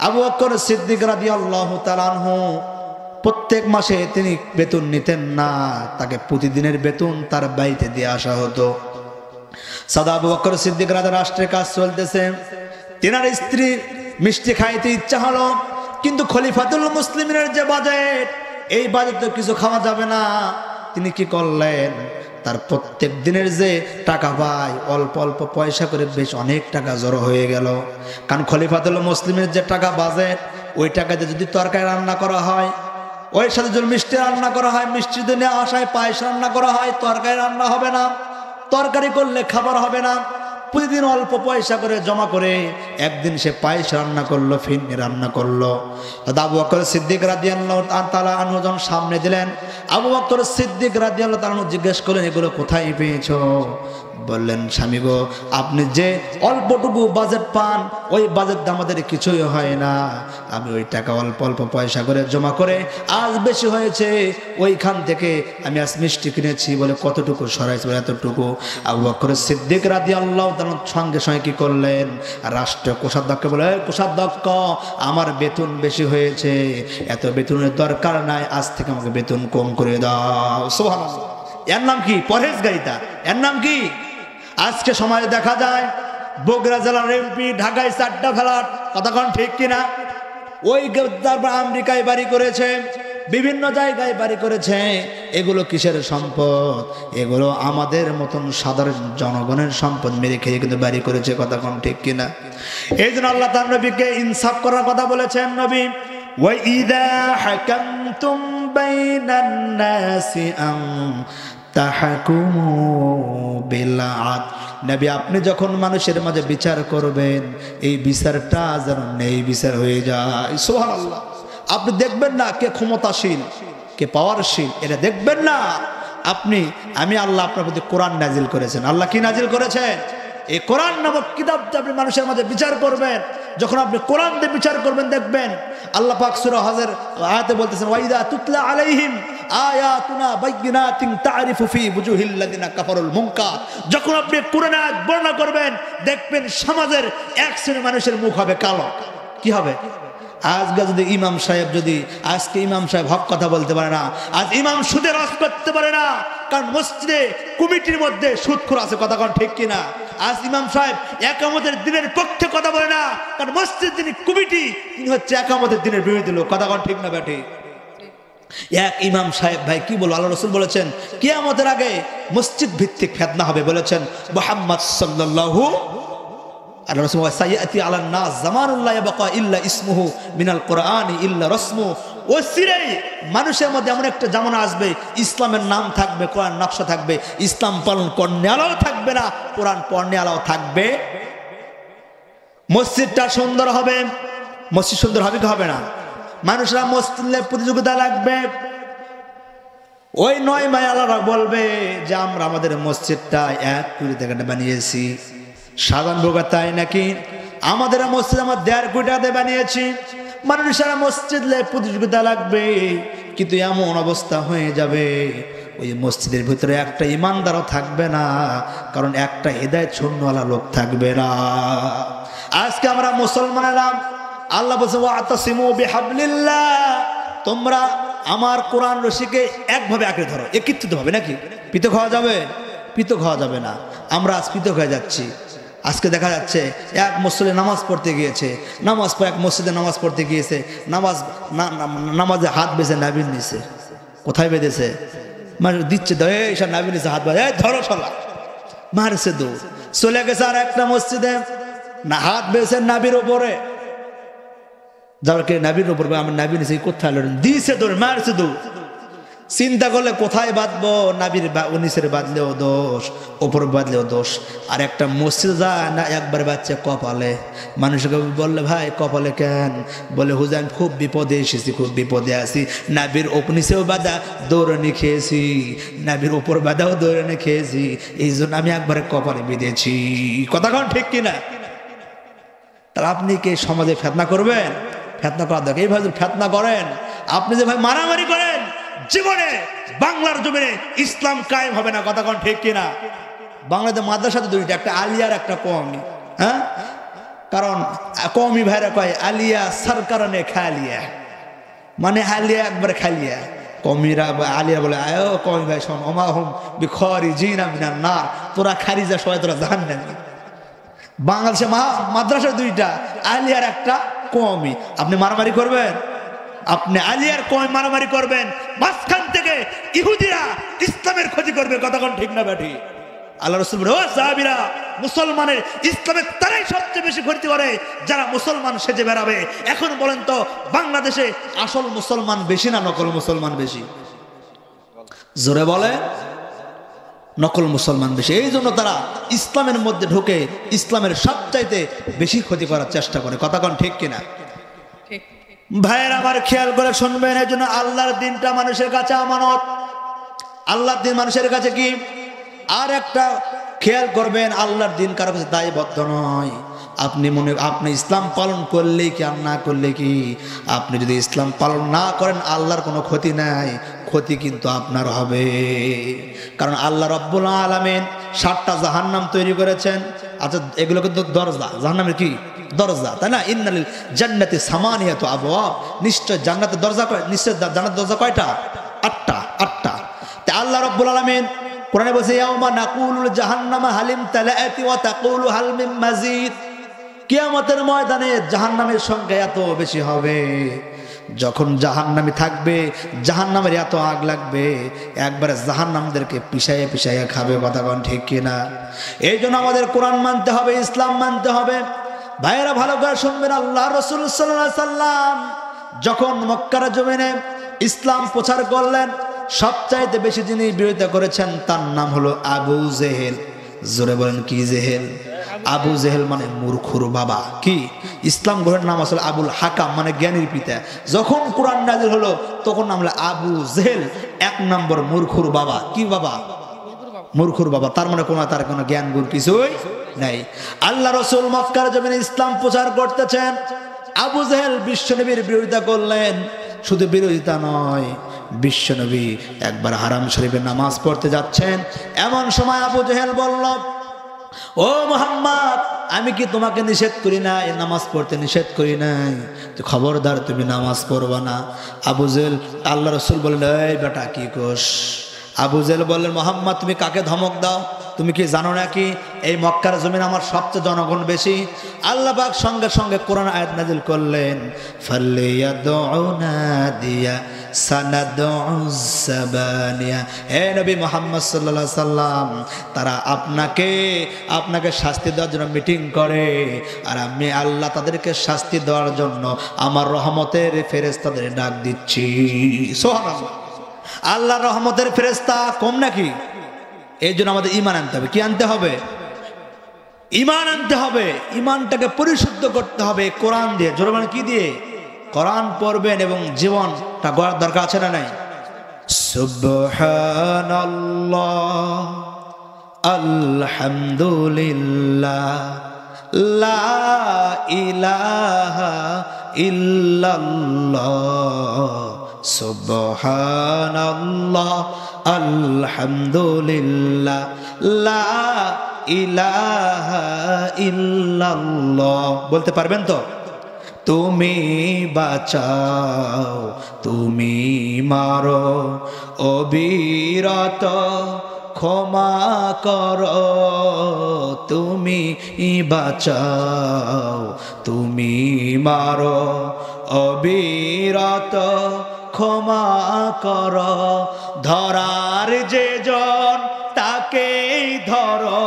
A: আবু বকর সিদ্দিক রাদিয়াল্লাহু তাআলা আনহু প্রত্যেক মাসে তিনি বেতন নিতেন না, তাকে প্রতিদিনের বেতন তার বাড়িতে দিয়ে আসা হতো। সাদা আবু বকর সিদ্দিক রাদিয়াল্লাহু রাষ্ট্রের কাজ চলতেছে, তিনার স্ত্রী মিষ্টি খাইতে ইচ্ছা হলো, কিন্তু খলিফাতুল মুসলিমিনের যে বাজেট, এই বাজেট তো কিছু খাওয়া যাবে না। তিনি কি করলেন, তার প্রত্যেক দিনের যে টাকা পায় অল্প অল্প পয়সা করে বেশ অনেক টাকা জড়ো হয়ে গেল। কারণ খলিফাতুল মুসলিমের যে টাকা বাজেট, ওই টাকাতে যদি তরকারি রান্না করা হয়, ওই সাথে যদি মিষ্টি রান্না করা হয়, মিষ্টি যদি নেওয়া আসায় পায়েস রান্না করা হয়, তরকারি রান্না হবে না, তরকারি করলে খাবার হবে না। প্রতিদিন অল্প পয়সা করে জমা করে একদিন সে পায়েস রান্না করলো, ফিরনি রান্না করলো। আবু বকর সিদ্দিক রাদিয়াল্লাহু তাআলা আনহু যখন সামনে দিলেন, আবু বকর সিদ্দিক রাদিয়াল্লাহু তাআলা জিজ্ঞেস করলেন, এগুলো কোথায় পেয়েছো? বললেন, স্বামী গো, আপনি যে অল্পটুকু বাজেট পান, ওই বাজেট আমাদের কিছুই হয় না। আমি ওই টাকা অল্প অল্প পয়সা করে জমা করে আজ বেশি হয়েছে, ওইখান থেকে আমি আজ মিষ্টি কিনেছি। বলে কতটুকু সরাইছে? এতটুকু। আবু বকর সিদ্দিক রাদিয়াল্লাহু তাআলা সঙ্গে সঙ্গে কি করলেন, রাষ্ট্রীয় কোষাধ্যক্ষকে বলে, কোষাধ্যক্ষ, আমার বেতন বেশি হয়েছে, এত বেতনের দরকার নাই, আজ থেকে আমাকে বেতন কম করে দাও। সুবহানাল্লাহ। এর নাম কি? পরহেজগারিতা। এর নাম কি? আজকে সমাজে দেখা যায় বগুড়া জেলার এমপি ঢাকায় 4টা ফ্ল্যাট, কথা কোন ঠিক কিনা? ওই তারপর আমেরিকায় বাড়ি করেছে, বিভিন্ন জায়গায় বাড়ি করেছে। এগুলো কিসের সম্পদ? এগুলো আমাদের মতন সাধারণ জনগণের সম্পদ মেরে খেয়ে কিন্তু বাড়ি করেছে, কথা কোন ঠিক কিনা? এই জন্য আল্লাহ তার নবীকে ইনসাফ করার কথা বলেছেন। নবী, ওয়া ইযা হাকামতুম বাইনান নাসি আন তাহকুমু বিল আদল। নবী, আপনি যখন মানুষের মাঝে বিচার করবেন, এই বিচারটা যেন নেই বিচার হয়ে যায়। সুবহানাল্লাহ। আপনি দেখবেন না কে ক্ষমতাশীল, কে পাওয়ারশীল, এটা দেখবেন না আপনি। আমি আল্লাহ আপনার প্রতি কোরআন নাজিল করেছেন। আল্লাহ কি নাজিল করেছেন? এই কোরআন নামক কিতাবটা আপনি মানুষের মাঝে বিচার করবেন। যখন আপনি কোরআন দিয়ে বিচার করবেন, দেখবেন আল্লাহ পাক সূরা হজের আয়াতে বলতেছেন, ওয়াইদা তুতলা আলাইহিম আয়াতুনা বাইয়িনাতিন তারিফু ফি বুজুহিল লাযিনা কাফারুল মুনকার। যখন আপনি কোরআন আয়াত বর্ণনা করবেন, দেখবেন সমাজের এক শ্রেণীর মানুষের মুখ হবে কালো। কি হবে? আজকে যদি ইমাম সাহেব, যদি আজকে ইমাম সাহেব হক কথা বলতে পারে না, আজ ইমাম সুদের রস করতে পারে না, কারণ মসজিদে কমিটির মধ্যে সুদখোর আছে, কথা কোন ঠিক কিনা? আজ ইমাম সাহেব একামতের দিনের পক্ষে কথা বলে না, কারণ মসজিদ যিনি কমিটি, তিনি হচ্ছে একামতের দিনের বিরোধী লোক, কথা কোন ঠিক না বেঠি? এক ইমাম সাহেব, ভাই কি বলবো, আল্লাহ রাসূল বলেছেন কিয়ামতের আগে মসজিদ ভিত্তিক ফিতনা হবে। বলেছেন মুহাম্মদ সাল্লাল্লাহু আল্লাহ রাসূল, সাইয়াতি আলান নাস জামানুল লা ইয়াবকা ইল্লা ইসমুহু মিনাল কুরআনি ইল্লা রাসমু। ওসিরাই মানুষের মধ্যে এমন একটা জামানা আসবে, ইসলামের নাম থাকবে, কোরআন নকশা থাকবে, ইসলাম পালন করনেওয়ালাও থাকবে না, কোরআন পড়নেওয়ালাও থাকবে। মসজিদটা সুন্দর হবে। মসজিদ সুন্দর হবে কি হবে না? মানুষরা মসজিদে প্রতিযোগিতা লাগবে। ওই 9 মাইয়ালারা বলবে যে আমরা আমাদের মসজিদটা 1 কোটি টাকাতে বানিয়েছি। সাধারণ লোকের তাই নাকি? আমাদের মসজিদ আমার 1.5 কোটি টাকাতে বানিয়েছি। মানুষেরা মসজিদে প্রতিযোগিতা লাগবে, কিন্তু এমন অবস্থা হয়ে যাবে ওই মসজিদের ভিতরে একটা ইমানদারও থাকবে না, কারণ একটা হেদায়েত শূন্যওয়ালা লোক থাকবে না। আজকে আমরা মুসলমানেরা, আল্লাহ বলছে ওয়াতাসিমু বিহাবলিল্লাহ, তোমরা আমার কোরআন রশিকে একভাবে আঁকড়ে ধরো। একত্রিত হবে নাকি? পৃথক হওয়া যাবে? পৃথক হওয়া যাবে না। আমরা আজ পৃথক হয়ে যাচ্ছি। আজকে দেখা যাচ্ছে এক মুসল্লি নামাজ পড়তে গিয়েছে, নামাজ পড়ে এক মসজিদে নামাজ পড়তে গিয়েছে, নামাজে হাত বেঁধে নাবির নিছে। কোথায় বেঁধেছে? মানে দিচ্ছে, এইসব নাবির নিচে হাত বেঁধে, ধরো সলা, মারছে দৌড়। চলে গেছে আর একটা মসজিদে, না হাত বেঁধেছে নাবির ওপরে, যাকে নাবির উপর আমার নাবি নিচে কোথায় দিয়েছে দৌড়, মারছে দৌড়। চিন্তা করলে কোথায় বাঁধবো? নাবির নিচের বাঁধলেও দোষ, ওপর বাঁধলেও দোষ। আর একটা মসজিদ যায় না, একবার বাচ্চা কপালে। মানুষকে বললে ভাই কপালে কেন? বলে হুজুর আমি খুব বিপদে এসেছি, খুব বিপদে আছি। নাবির নিচেও বাঁধা দৌড়ানি খেয়েছি, নাবির ওপর বাঁধাও দৌড়ানি খেয়েছি, এই জন্য আমি একবারে কপালে বেঁধেছি। কথা কন ঠিক কিনা? তাহলে আপনি কি সমাজে ফেতনা করবেন? ফেতনা করা দরকার। এইভাবে ফেতনা করেন, আপনি যে ভাই মারামারি করেন, জীবনে বাংলার জমিনে ইসলাম কায়েম হবে না। কথা কোন ঠিক কিনা? বাংলাদেশে মাদ্রাসা তো 2টা, একটা আলিয়া আর একটা কওমি। হ্যাঁ, কারণ কওমি ভাইরা কয় আলিয়া সরকারনে খালিয়া, মানে আলিয়া একবার খালিয়া। কওমিরা আলিয়া বলে আয়ো কওমি ভাই শোন, ওমাহুম বিখারিজিনা মিনান নার, তোরা খারিজা সবাই তোরা জাহান্নামী। বাংলাদেশে মাদ্রাসা 2টা, আলিয়ার একটা কওমি। আপনি মারামারি করবেন? আপনি আলিয়ার কওমি মারামারি করবেন, মাঝখান থেকে ইহুদিরা ইসলামের ক্ষতি করবে, কথা কোন ঠিক না ব্যাঠি? আল্লাহ রাসূল বলে, ও সাহাবীরা, মুসলমানের ইসলামের তারাই সবচেয়ে বেশি ক্ষতি করে যারা মুসলমান সেজে বেড়াবে। এখন বলেন তো, বাংলাদেশে আসল মুসলমান বেশি না নকল মুসলমান বেশি? জোরে বলে, নকল মুসলমান বেশি। এই জন্য তারা ইসলামের মধ্যে ঢুকে ইসলামের সবচাইতে বেশি ক্ষতি করার চেষ্টা করে, কথা কোন ঠিক কিনা? ভাইয়ের আমার খেয়াল করে শুনবেন, এই জন্য আল্লাহর দিনটা মানুষের কাছে আমানত। আল্লাহর দিন মানুষের কাছে কি? আর একটা খেয়াল করবেন, আল্লাহর দিন কারো কাছে দায়বদ্ধ নয়। আপনি ইসলাম পালন করলে কি আর না করলে কি, আপনি যদি ইসলাম পালন না করেন আল্লাহর কোনো ক্ষতি নাই, ক্ষতি কিন্তু আপনার হবে। কারণ আল্লাহ রাব্বুল আলামিন 7টা জাহান্নাম তৈরি করেছেন। আচ্ছা, এগুলো কিন্তু দরজা, জাহান্নামের কি দরজা, তাই না? ইন্নালিল জান্নাতি সামানিয়াতু আবওয়াব, নিশ্চয় জান্নাতের দরজা, নিশ্চয় জান্নাতের দরজা কয়টা? 8টা। তা আল্লাহ রাব্বুল আলামিন কোরআনে বলছে, ইয়াউমা নাকুলুল জাহান্নামা হালিম তালাআতি ওয়া তাকুলু হাল মিন মাজিদ। কিয়ামতের ময়দানে জাহান্নামের সংখ্যা এত বেশি হবে, যখন জাহান্নামী থাকবে জাহান্নামের এত আগ লাগবে, একবারে জাহান্নামদেরকে পিছাইয়ে পিছাইয়ে খাবে, কথা কোন ঠিক কিনা? এই জন্য আমাদের কোরআন মানতে হবে, ইসলাম মানতে হবে। ভাইয়েরা ভালো করে শুনবেন, আল্লাহ রাসূল সাল্লাল্লাহু আলাইহি সাল্লাম যখন মক্কার জমিনে ইসলাম প্রচার করলেন, সবচাইতে বেশি যিনি বিরোধিতা করেছেন তার নাম হলো আবু জেহেল। জোরে বলেন, কি জেহেল? আবু জেহেল মানে মূর্খুর বাবা। কি? ইসলাম গ্রহণের নাম আসলে আবুল হাকাম, মানে জ্ঞানীর পিতা। যখন কোরআন নাযিল হলো তখন নাম হলো আবু জেহেল, 1 নম্বর মূর্খুর বাবা। কি বাবা? মূর্খুর বাবা। তার মানে তার কোনো জ্ঞান গুণ কিছুই নাই। আল্লাহ রাসূল মক্কার জমিনে ইসলাম প্রচার করতেছেন, আবু জেহেল বিশ্বনবীর বিরোধিতা করলেন। শুধু বিরোধিতা নয়, বিশ্বনবী একবার হারাম শরীফে নামাজ পড়তে যাচ্ছেন, এমন সময় আবু জেহেল বলল, ও মুহাম্মদ, আমি কি তোমাকে নিষেধ করি না, এই নামাজ পড়তে নিষেধ করি নাই? তো খবরদার তুমি নামাজ পড়বা না। আবু জেহেল, আল্লাহ রাসূল বললেন, এই বেটা কি কোস? আবু জেহেল বললেন, মুহাম্মদ তুমি কাকে ধমক দাও? তুমি কি জানো নাকি এই মক্কার জমিন আমার সবচেয়ে জনগণ বেশি? আল্লাহ পাক সঙ্গে সঙ্গে কোরআন আয়াত নাযিল করলেন, ফালিয়াদউ নাদিয়া সানাদউ সাবানিয়া। হে নবী মুহাম্মদ সাল্লাল্লাহু আলাইহি সাল্লাম, তারা আপনাকে শাস্তি দেওয়ার জন্য মিটিং করে, আর আমি আল্লাহ তাদেরকে শাস্তি দেওয়ার জন্য আমার রহমতের ফেরেশতাদের ডাক দিচ্ছি। সুবহানাল্লাহ। আল্লাহর রহমতের ফেরেশতা কম নাকি? এই জন্য আমাদের ঈমান আনতে হবে। কি আনতে হবে? ঈমান আনতে হবে। ঈমানটাকে পরিশুদ্ধ করতে হবে কোরআন দিয়ে। জোরে বলেন, কি দিয়ে? কোরআন পড়বেন এবং জীবনটা গড়ার দরকার আছে না নাই? সুবহানাল্লাহ, আলহামদুলিল্লাহ, লা ইলাহা ইল্লাল্লাহ, সুবহানাল্লাহ, আলহামদুলিল্লাহ, লা ইলাহা ইল্লাল্লাহ। বলতে পারবেন তো? তুমি বাঁচাও, তুমি মারো, অবিরত ক্ষমা করো। তুমি বাঁচাও, তুমি মারো, অবিরত ক্ষমা করো। ধরার যে জন তাকেই ধরো,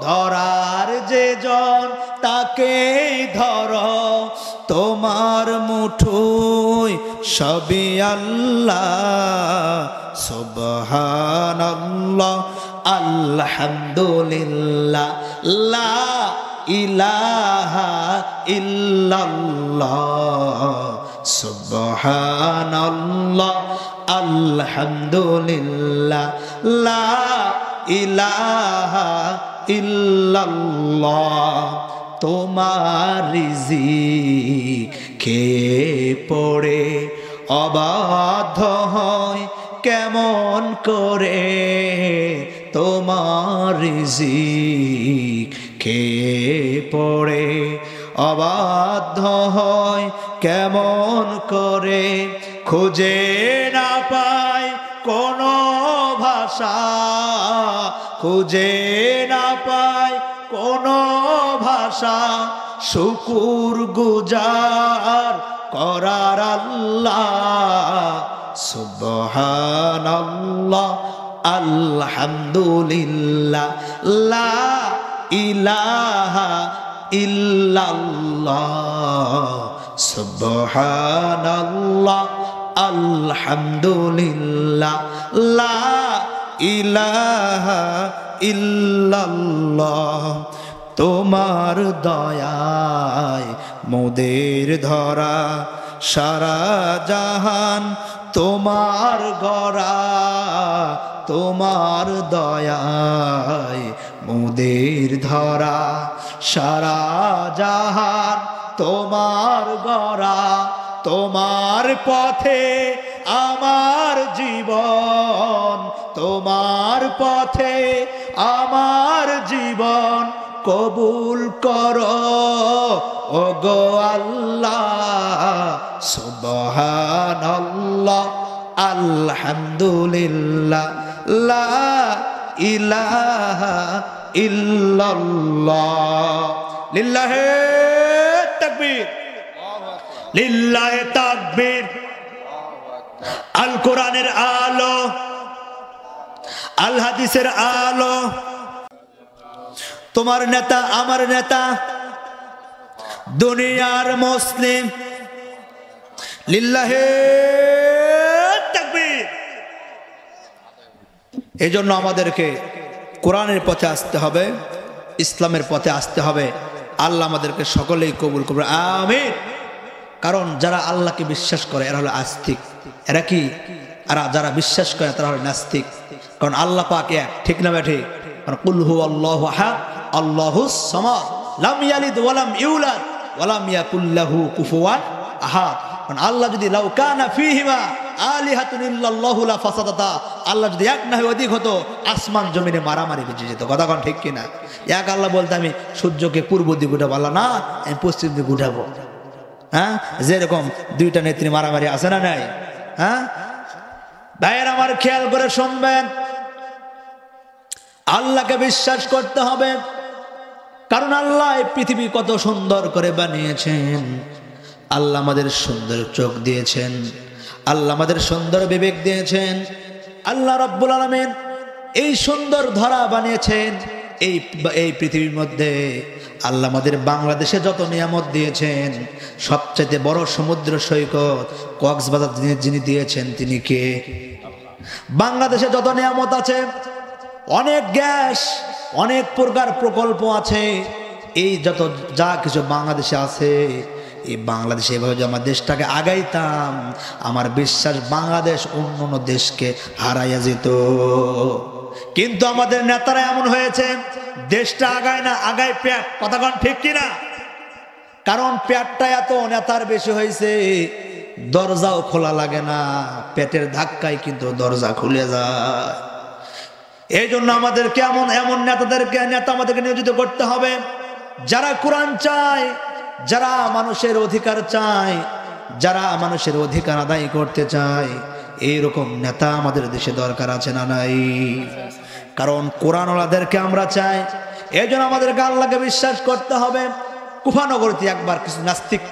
A: ধরার যে জন তাকেই ধরো। তোমার মুঠোয় সবই আল্লাহ। সুবহানাল্লাহ, আলহামদুলিল্লাহ, লা ইলাহা ইল্লাল্লাহ, সুবহানাল্লাহ, আলহামদুলিল্লাহ, লা ইলাহা ইল্লাল্লাহ। তোমার রিজিক খেয়ে পড়ে অবাধ্য হয় কেমন করে? তোমার রিজিক খেয়ে পড়ে অবাধ্য হয় কেমন করে? খুঁজে না পায় কোনো ভাষা, খুঁজে না পায় কোনো ভাষা, শুকুর গুজার করার আল্লাহ। সুবহানাল্লাহ আলহামদুলিল্লাহ লা ইলাহা ইল্লাল্লাহ সুবহানাল্লাহ আলহামদুলিল্লাহ লা ইলাহা ইল্লাল্লাহ। তোমার দয়ায় মোদের ধরা সারা জাহান তোমার গড়া, তোমার দয়ায় মোদের ধরা সারা জাহান তোমার গড়া। তোমার পথে আমার জীবন, তোমার পথে আমার জীবন কবুল করো ওগো আল্লাহ। সুবহানাল্লাহ আলহামদুলিল্লাহ লা ইলাহা ইল্লাল্লাহ। লিল্লাহে তাকবীর, লিল্লাহে তাকবীর। আল কোরআনের আলো, আল হাদিসের আলো, তোমার নেতা আমার নেতা দুনিয়ার মুসলিম। লিল্লাহে তাকবীর। এই জন্য আমাদেরকে কোরআনের পথে আসতে হবে, ইসলামের পথে আসতে হবে। আল্লাহ আমাদেরকে সকলেই কবুল করবে, আমিন। কারণ যারা আল্লাহকে বিশ্বাস করে এরা হলো আস্তিক। এরা কি? আর যারা বিশ্বাস করে তারা হলো নাস্তিক। কারণ আল্লাহ পাক এক, ঠিক না ঠিক? কারণ কুল হুয়াল্লাহু আহাদ আল্লাহুস সামাদ লাম ইয়ালিদ ওয়া লাম ইউলাদ ওয়া লাম ইয়াকুল লাহু কুফুয়ান আহাদ। কারণ আল্লাহ যদি লাউ কানা ফীহিমা আলিহাতুন ইল্লাল্লাহু লা ফাসাদাতা, আল্লাহ যদি এক না হয় অধিক হতো আসমান জমিনে মারামারি বেজে যেত। কথা কোন ঠিক কিনা? এক আল্লাহ বলতে আমি সূর্যকে পূর্ব দিকে উঠাবো, আল্লাহ না আমি পশ্চিম দিকে উঠাবো। হ্যাঁ, যেরকম দুইটা নেত্রী মারামারি আছে না নাই? হ্যাঁ ভাইয়ের আমার খেয়াল করে শুনবেন, আল্লাহকে বিশ্বাস করতে হবে। কারণ আল্লাহ এই পৃথিবী কত সুন্দর করে বানিয়েছেন। আল্লাহ আমাদের সুন্দর চোখ দিয়েছেন, আল্লাহ আমাদের সুন্দর বিবেক দিয়েছেন। আল্লাহ রাব্বুল আলামিন এই সুন্দর ধরা বানিয়েছেন। এই পৃথিবীর মধ্যে আল্লাহ আমাদের বাংলাদেশে যত নিয়ামত দিয়েছেন, সবচাইতে বড় সমুদ্র সৈকত কক্সবাজার যিনি দিয়েছেন তিনি কে? বাংলাদেশে যত নিয়ামত আছে, অনেক গ্যাস, অনেক প্রকার প্রকল্প আছে, এই যত যা কিছু বাংলাদেশে আছে, এই বাংলাদেশে এভাবে যদি আমার দেশটাকে আগাইতাম, আমার বিশ্বাস বাংলাদেশ অন্য দেশকে হারাইয়া যেত। কিন্তু আমাদের নেতারা এমন হয়েছে, দেশটা আগায় না, আগায় পেট। কথা কোন ঠিক কিনা? কারণ পেটটা এত নেতার বেশি হয়েছে, দরজাও খোলা লাগে না, পেটের ধাক্কায় কিন্তু দরজা খুলে যায়। এই জন্য আমাদেরকে এমন নেতা আমাদেরকে নিয়োজিত করতে হবে, যারা কোরআন চায়, যারা মানুষের অধিকার চায়, যারা মানুষের অধিকার আদায় করতে চায়। এইরকম নেতা আমাদের দেশে দরকার আছে না নাই? কারণ কোরআনওয়ালাদেরকে আমরা চাই। এই জন্য আমাদেরকে আল্লাহকে বিশ্বাস করতে হবে। কুফানগরীতে একবার কিছু নাস্তিক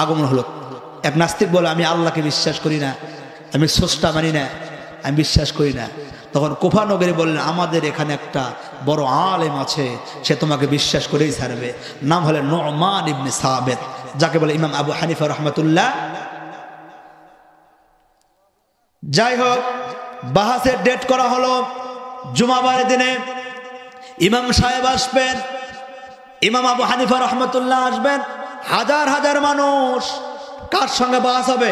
A: আগমন হলো। এক নাস্তিক বলে, আমি আল্লাহকে বিশ্বাস করি না, আমি স্রষ্টা মানি না, আমি বিশ্বাস করি না। তখন কুফানগরী বললেন, আমাদের এখানে একটা বড় আলেম আছে, সে তোমাকে বিশ্বাস করেই ছাড়বে। নাম হলেন নুমান ইবনে সাবিত, যাকে বলে ইমাম আবু হানিফা রাহমাতুল্লাহ। যাই হোক, বাহাসের ডেট করা হলো জুমাবারের দিনে। ইমাম সাহেব আসবেন, ইমাম আবু হানিফা রাহমাতুল্লাহ আসবেন, হাজার হাজার মানুষ। কার সঙ্গে বাহাস হবে?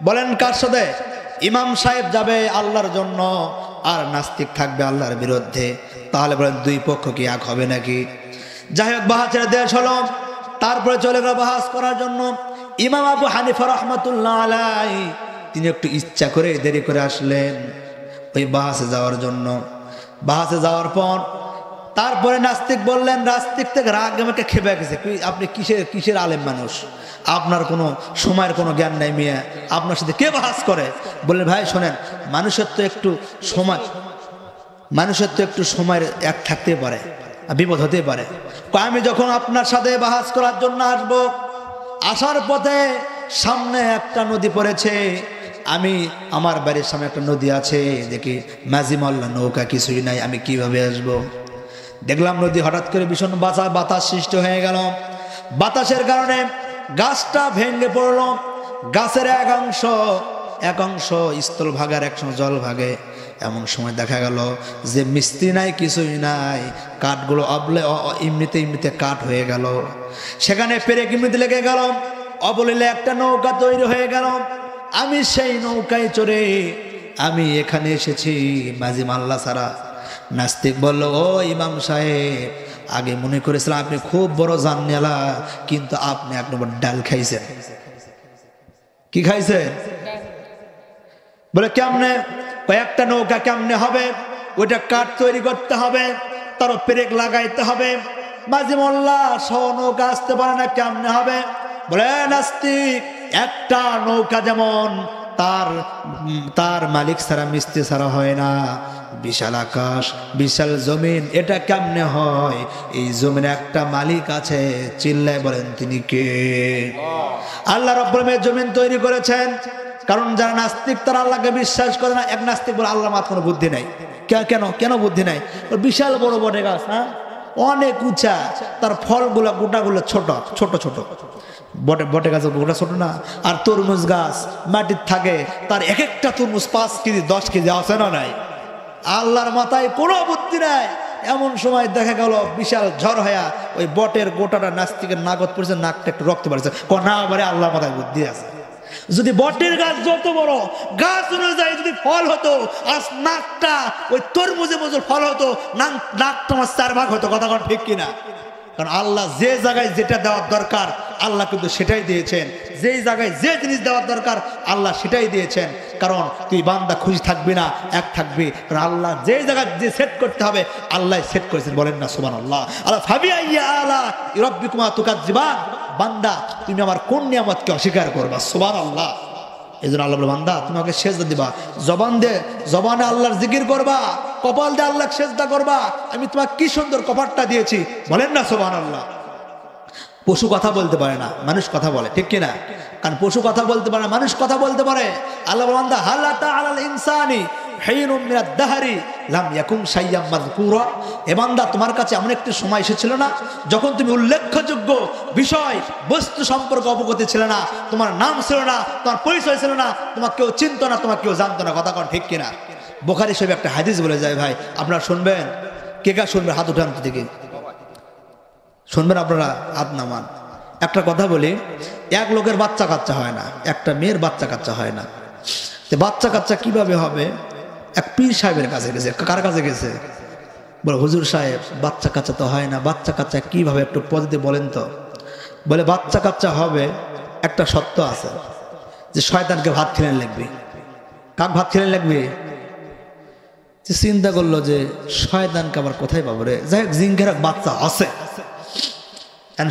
A: বলেন কার সাথে? ইমাম সাহেব যাবে আল্লাহর জন্য, আর নাস্তিক থাকবে আল্লাহর বিরুদ্ধে। তাহলে বলেন দুই পক্ষ কি এক হবে নাকি? যাই হোক, বাহাসের দেশ হলো। তারপরে চলে গেল বাহাস করার জন্য। ইমাম আবু হানিফা রাহমাতুল্লাহ আলাইহি তিনি একটু ইচ্ছা করে দেরি করে আসলেন ওই বাহাসে যাওয়ার জন্য। বাহাসে যাওয়ার পর তারপরে নাস্তিক বললেন, নাস্তিক থেকে রাগ আমাকে খেপে গেছে, আপনি কিসের আলেম মানুষ, আপনার কোনো সময়ের কোনো জ্ঞান নাই মিয়া, আপনার সাথে কে বাহাস করে? বললেন, ভাই শোনেন, মানুষের তো একটু সময়ের এক থাকতে পারে, বিপদ হতে পারে। আমি যখন আপনার সাথে বাহাস করার জন্য আসবো, আসার পথে সামনে একটা নদী পড়েছে, আমি আমার বাড়ির সামনে একটা নদী আছে, দেখি মাঝি মল্লা নৌকা কিছুই নাই, আমি কিভাবে আসব। দেখলাম নদী হঠাৎ করে ভীষণ বাতাস সৃষ্টি হয়ে গেল। বাতাসের কারণে গাছটা ভেঙে পড়ল। গাছের এক অংশ স্থল ভাগে আর এক অংশ জল ভাগে। এমন সময় দেখা গেল যে মিস্ত্রি নাই, কিছুই নাই, কাঠগুলো এমনিতে কাঠ হয়ে গেল। সেখানে পেরেক এমনিতে লেগে গেল, অবলীলে একটা নৌকা তৈরি হয়ে গেল। আমি সেই নৌকায় চড়ে আমি এখানে এসেছি মাঝি মাল্লা ছাড়া। নাস্তিক বলল, ও ইমাম সাহেব, আগে মনে করেছিলাম আপনি খুব বড় জাননেলা, কিন্তু আপনি এক নম্বর ডাল খাইছেন। কি খাইছেন? বলে কেমনে? কয়েকটা নৌকা কেমনে হবে? ওইটা কাঠ তৈরি করতে হবে, তার পেরেক লাগাইতে হবে। মাঝি মোল্লা সহ নৌকা আসতে পারে না, কেমনে হবে? বলে নাস্তিক, একটা নৌকা যেমন তার মালিক ছাড়া মিস্ত্রি ছাড়া হয় না, বিশাল আকাশ বিশাল জমিন, এটা কেমনে হয়? এই জমিনে একটা মালিক আছে, চিল্লায় বলেন তিনি কে? আল্লাহ রাব্বুল আলামিন জমিন তৈরি করেছেন। কারণ যারা নাস্তিক তারা আল্লাহকে বিশ্বাস করে না। এক নাস্তিক বলে আল্লাহর মাথায় কোনো বুদ্ধি নাই। কেন বুদ্ধি নাই? বিশাল বড় বটে গাছ, হ্যাঁ, অনেক উঁচা, তার ফলগুলো গোটাগুলো ছোট ছোট ছোট। বটে গাছের গোটা ছোট না? আর তরমুজ গাছ মাটির থাকে, তার এক একটা তরমুজ 5 কেজি 10 কেজি আছে না নাই? আল্লাহর মাথায় কোনো বুদ্ধি নাই। এমন সময় দেখা গেল বিশাল ঝড় হইয়া ওই বটের গোটাটা নাস্তিকের নাগত পড়েছে, নাকটা একটু রক্ত পড়েছে। না বলে আল্লাহর মাথায় বুদ্ধি আছে। যদি বটের গাছ যত বড় গাছ অনুযায়ী যদি ফল হতো, আর নাকটা ওই তরমুজে মজুর ফল হতো, নাকটা আমার 4 ভাগ হতো। কথা ঠিক কিনা? কারণ আল্লাহ যে জায়গায় যেটা দেওয়ার দরকার আল্লাহ কিন্তু সেটাই দিয়েছেন। যেই জায়গায় যে জিনিস দেওয়ার দরকার আল্লাহ সেটাই দিয়েছেন। কারণ তুই বান্দা খুশি থাকবি না, এক থাকবি। কারণ আল্লাহ যে জায়গায় যে সেট করতে হবে আল্লাহ সেট করেছেন। বলেন না সুবহানাল্লাহ। আল্লাহ ফাবিআইয়ি আলা রাব্বিকুমা তুকাজ্জিবান, বান্দা তুমি আমার কোন নিয়ামতকে অস্বীকার করবা? সুবহানাল্লাহ। এই জন্য আল্লাহ বলে, বান্দা তুমি আমাকে সেজদা দিবা, জবানে আল্লাহর জিকির করবা, কপাল দিয়ে আল্লাহকে সেজদা করবা। আমি তোমাকে কি সুন্দর কপালটা দিয়েছি। বলেন না সুবহানাল্লাহ। পশু কথা বলতে পারে না, মানুষ কথা বলে, ঠিক কিনা? কারণ পশু কথা বলতে পারে না, মানুষ কথা বলতে পারে। আল্লাহ বলেন, বান্দা হাল আতা আলাল ইনসানি হিনুম মিনাদ দাহরি লাম ইয়াকুম শাইয়্যাম মাযকুরা। এ বান্দা, তোমার কাছে এমন একটি সময় এসেছিল না যখন তুমি উল্লেখযোগ্য বিষয় বস্তু সম্পর্কে অবগত ছিল না, তোমার নাম ছিল না, তোমার পরিচয় ছিল না, তোমাকে কেউ চিনতো না, তোমাকে কেউ জানতো না। কথা কন ঠিক কিনা? বুখারী শরীফে একটা হাদিস বলে যায়, ভাই আপনারা শুনবেন? কে শুনবেন? হাত উঠান থেকে শুনবেন আপনারা, হাত নামান। একটা কথা বলি, এক লোকের বাচ্চা কাচ্চা হয় না, একটা মেয়ের বাচ্চা কাচ্চা হয় না। তো বাচ্চা কাচ্চা কিভাবে হবে? এক পীর সাহেবের কাছে গেছে। কার কাছে গেছে? বলে, হুজুর সাহেব বাচ্চা কাচ্চা তো হয় না, বাচ্চা কাচ্চা কিভাবে একটু পদ্ধতি বলেন তো। বলে, বাচ্চা কাচ্চা হবে, একটা সত্য আছে যে শয়তানকে ভাত খেলেন লাগবে। কাক ভাত খেলেন লাগবে? চিন্তা করলো যে শয়তানকে আবার কোথায় পাবো রে? যাই হোক, জিঙ্কের বাচ্চা আছে,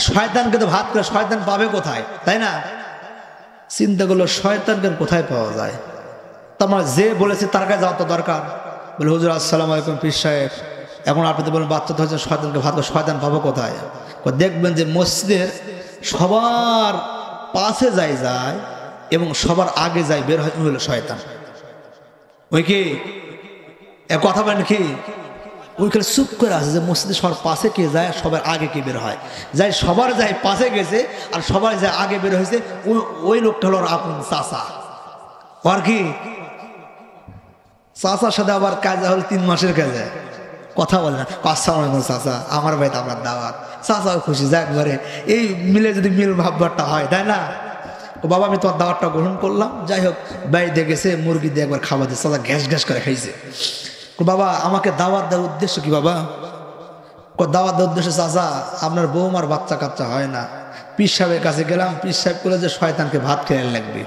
A: শয়তানকে তো ভাত করে শয়তান পাবে কোথায়, তাই না? চিন্তা করলো শয়তানকে কোথায় পাওয়া যায়। তোমার যে বলেছে তার কাছে যাওয়া তো দরকার। বলে, হুজুর আসসালামু আলাইকুম পীর সাহেব, এখন আপনি তো বলেন বাচ্চা তো হচ্ছে, শয়তানকে ভাত করে শয়তান পাবো কোথায়? দেখবেন যে মসজিদের সবার পাশে যায় এবং সবার আগে যায় বের হইল শয়তান। ওই কি কথা বলেন কি? ওইখানে চুপ করে আছে যে মসজিদে সবার পাশে কে যায়, সবার আগে কে বের হয়। যাই সবার যায় পাশে গেছে আর সবার যায় আগে বের হয়েছে, ওই লোকটা হলো আপন চাচা। আর কি চাচার সাথে আবার কাজে হল 3 মাসের কাজে, কথা বলে না। আসসালামু আলাইকুম চাচা, আমার ভাই তো আপনার দাওয়াত। চাচাও খুশি, যাক একবারে এই মিলে যদি মিল ভাববারটা হয়, তাই না? ও বাবা, আমি তোমার দাওয়াতটা গ্রহণ করলাম। যাই হোক, বাইরে গেছে মুরগি দিয়ে একবার খাবার দিয়ে চাচা ঘ্যাস করে খাইছে। বাবা, আমাকে দাওয়াত দেওয়ার উদ্দেশ্য কি বাবা? দাওয়াত দেওয়ার উদ্দেশ্য, চাচা আপনার বৌমার বাচ্চা কাচ্চা হয় না, পীর সাহেবের কাছে গেলাম, পীর সাহেব বলে যে শয়তানকে ভাত খেয়ে লাগবে।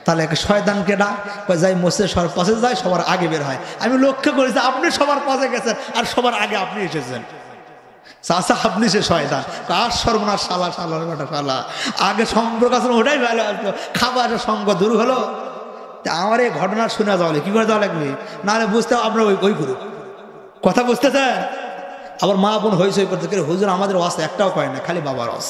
A: তাহলে শয়তানকে না যাই মসজিদের সবার পাশে যায়, সবার আগে বের হয়। আমি লক্ষ্য করেছি আপনি সবার পাশে গেছেন আর সবার আগে আপনি এসেছেন। চাচা আপনি সে শয়তান। আর সর্বনাশ, শালা আগে সম্পর্ক আছে ওটাই ভালো আসলো, খাবার সঙ্গ দূর হলো। আমার এই ঘটনা শুনে যাওয়া কি করে যাওয়া লাগবে, নাহলে বুঝতে আপনার ওই গুরু কথা বুঝতেছেন। আবার মা বোন হইচই করতে, হুজুর আমাদের ওয়াজ একটাও কয় না, খালি বাবার ওয়াজ।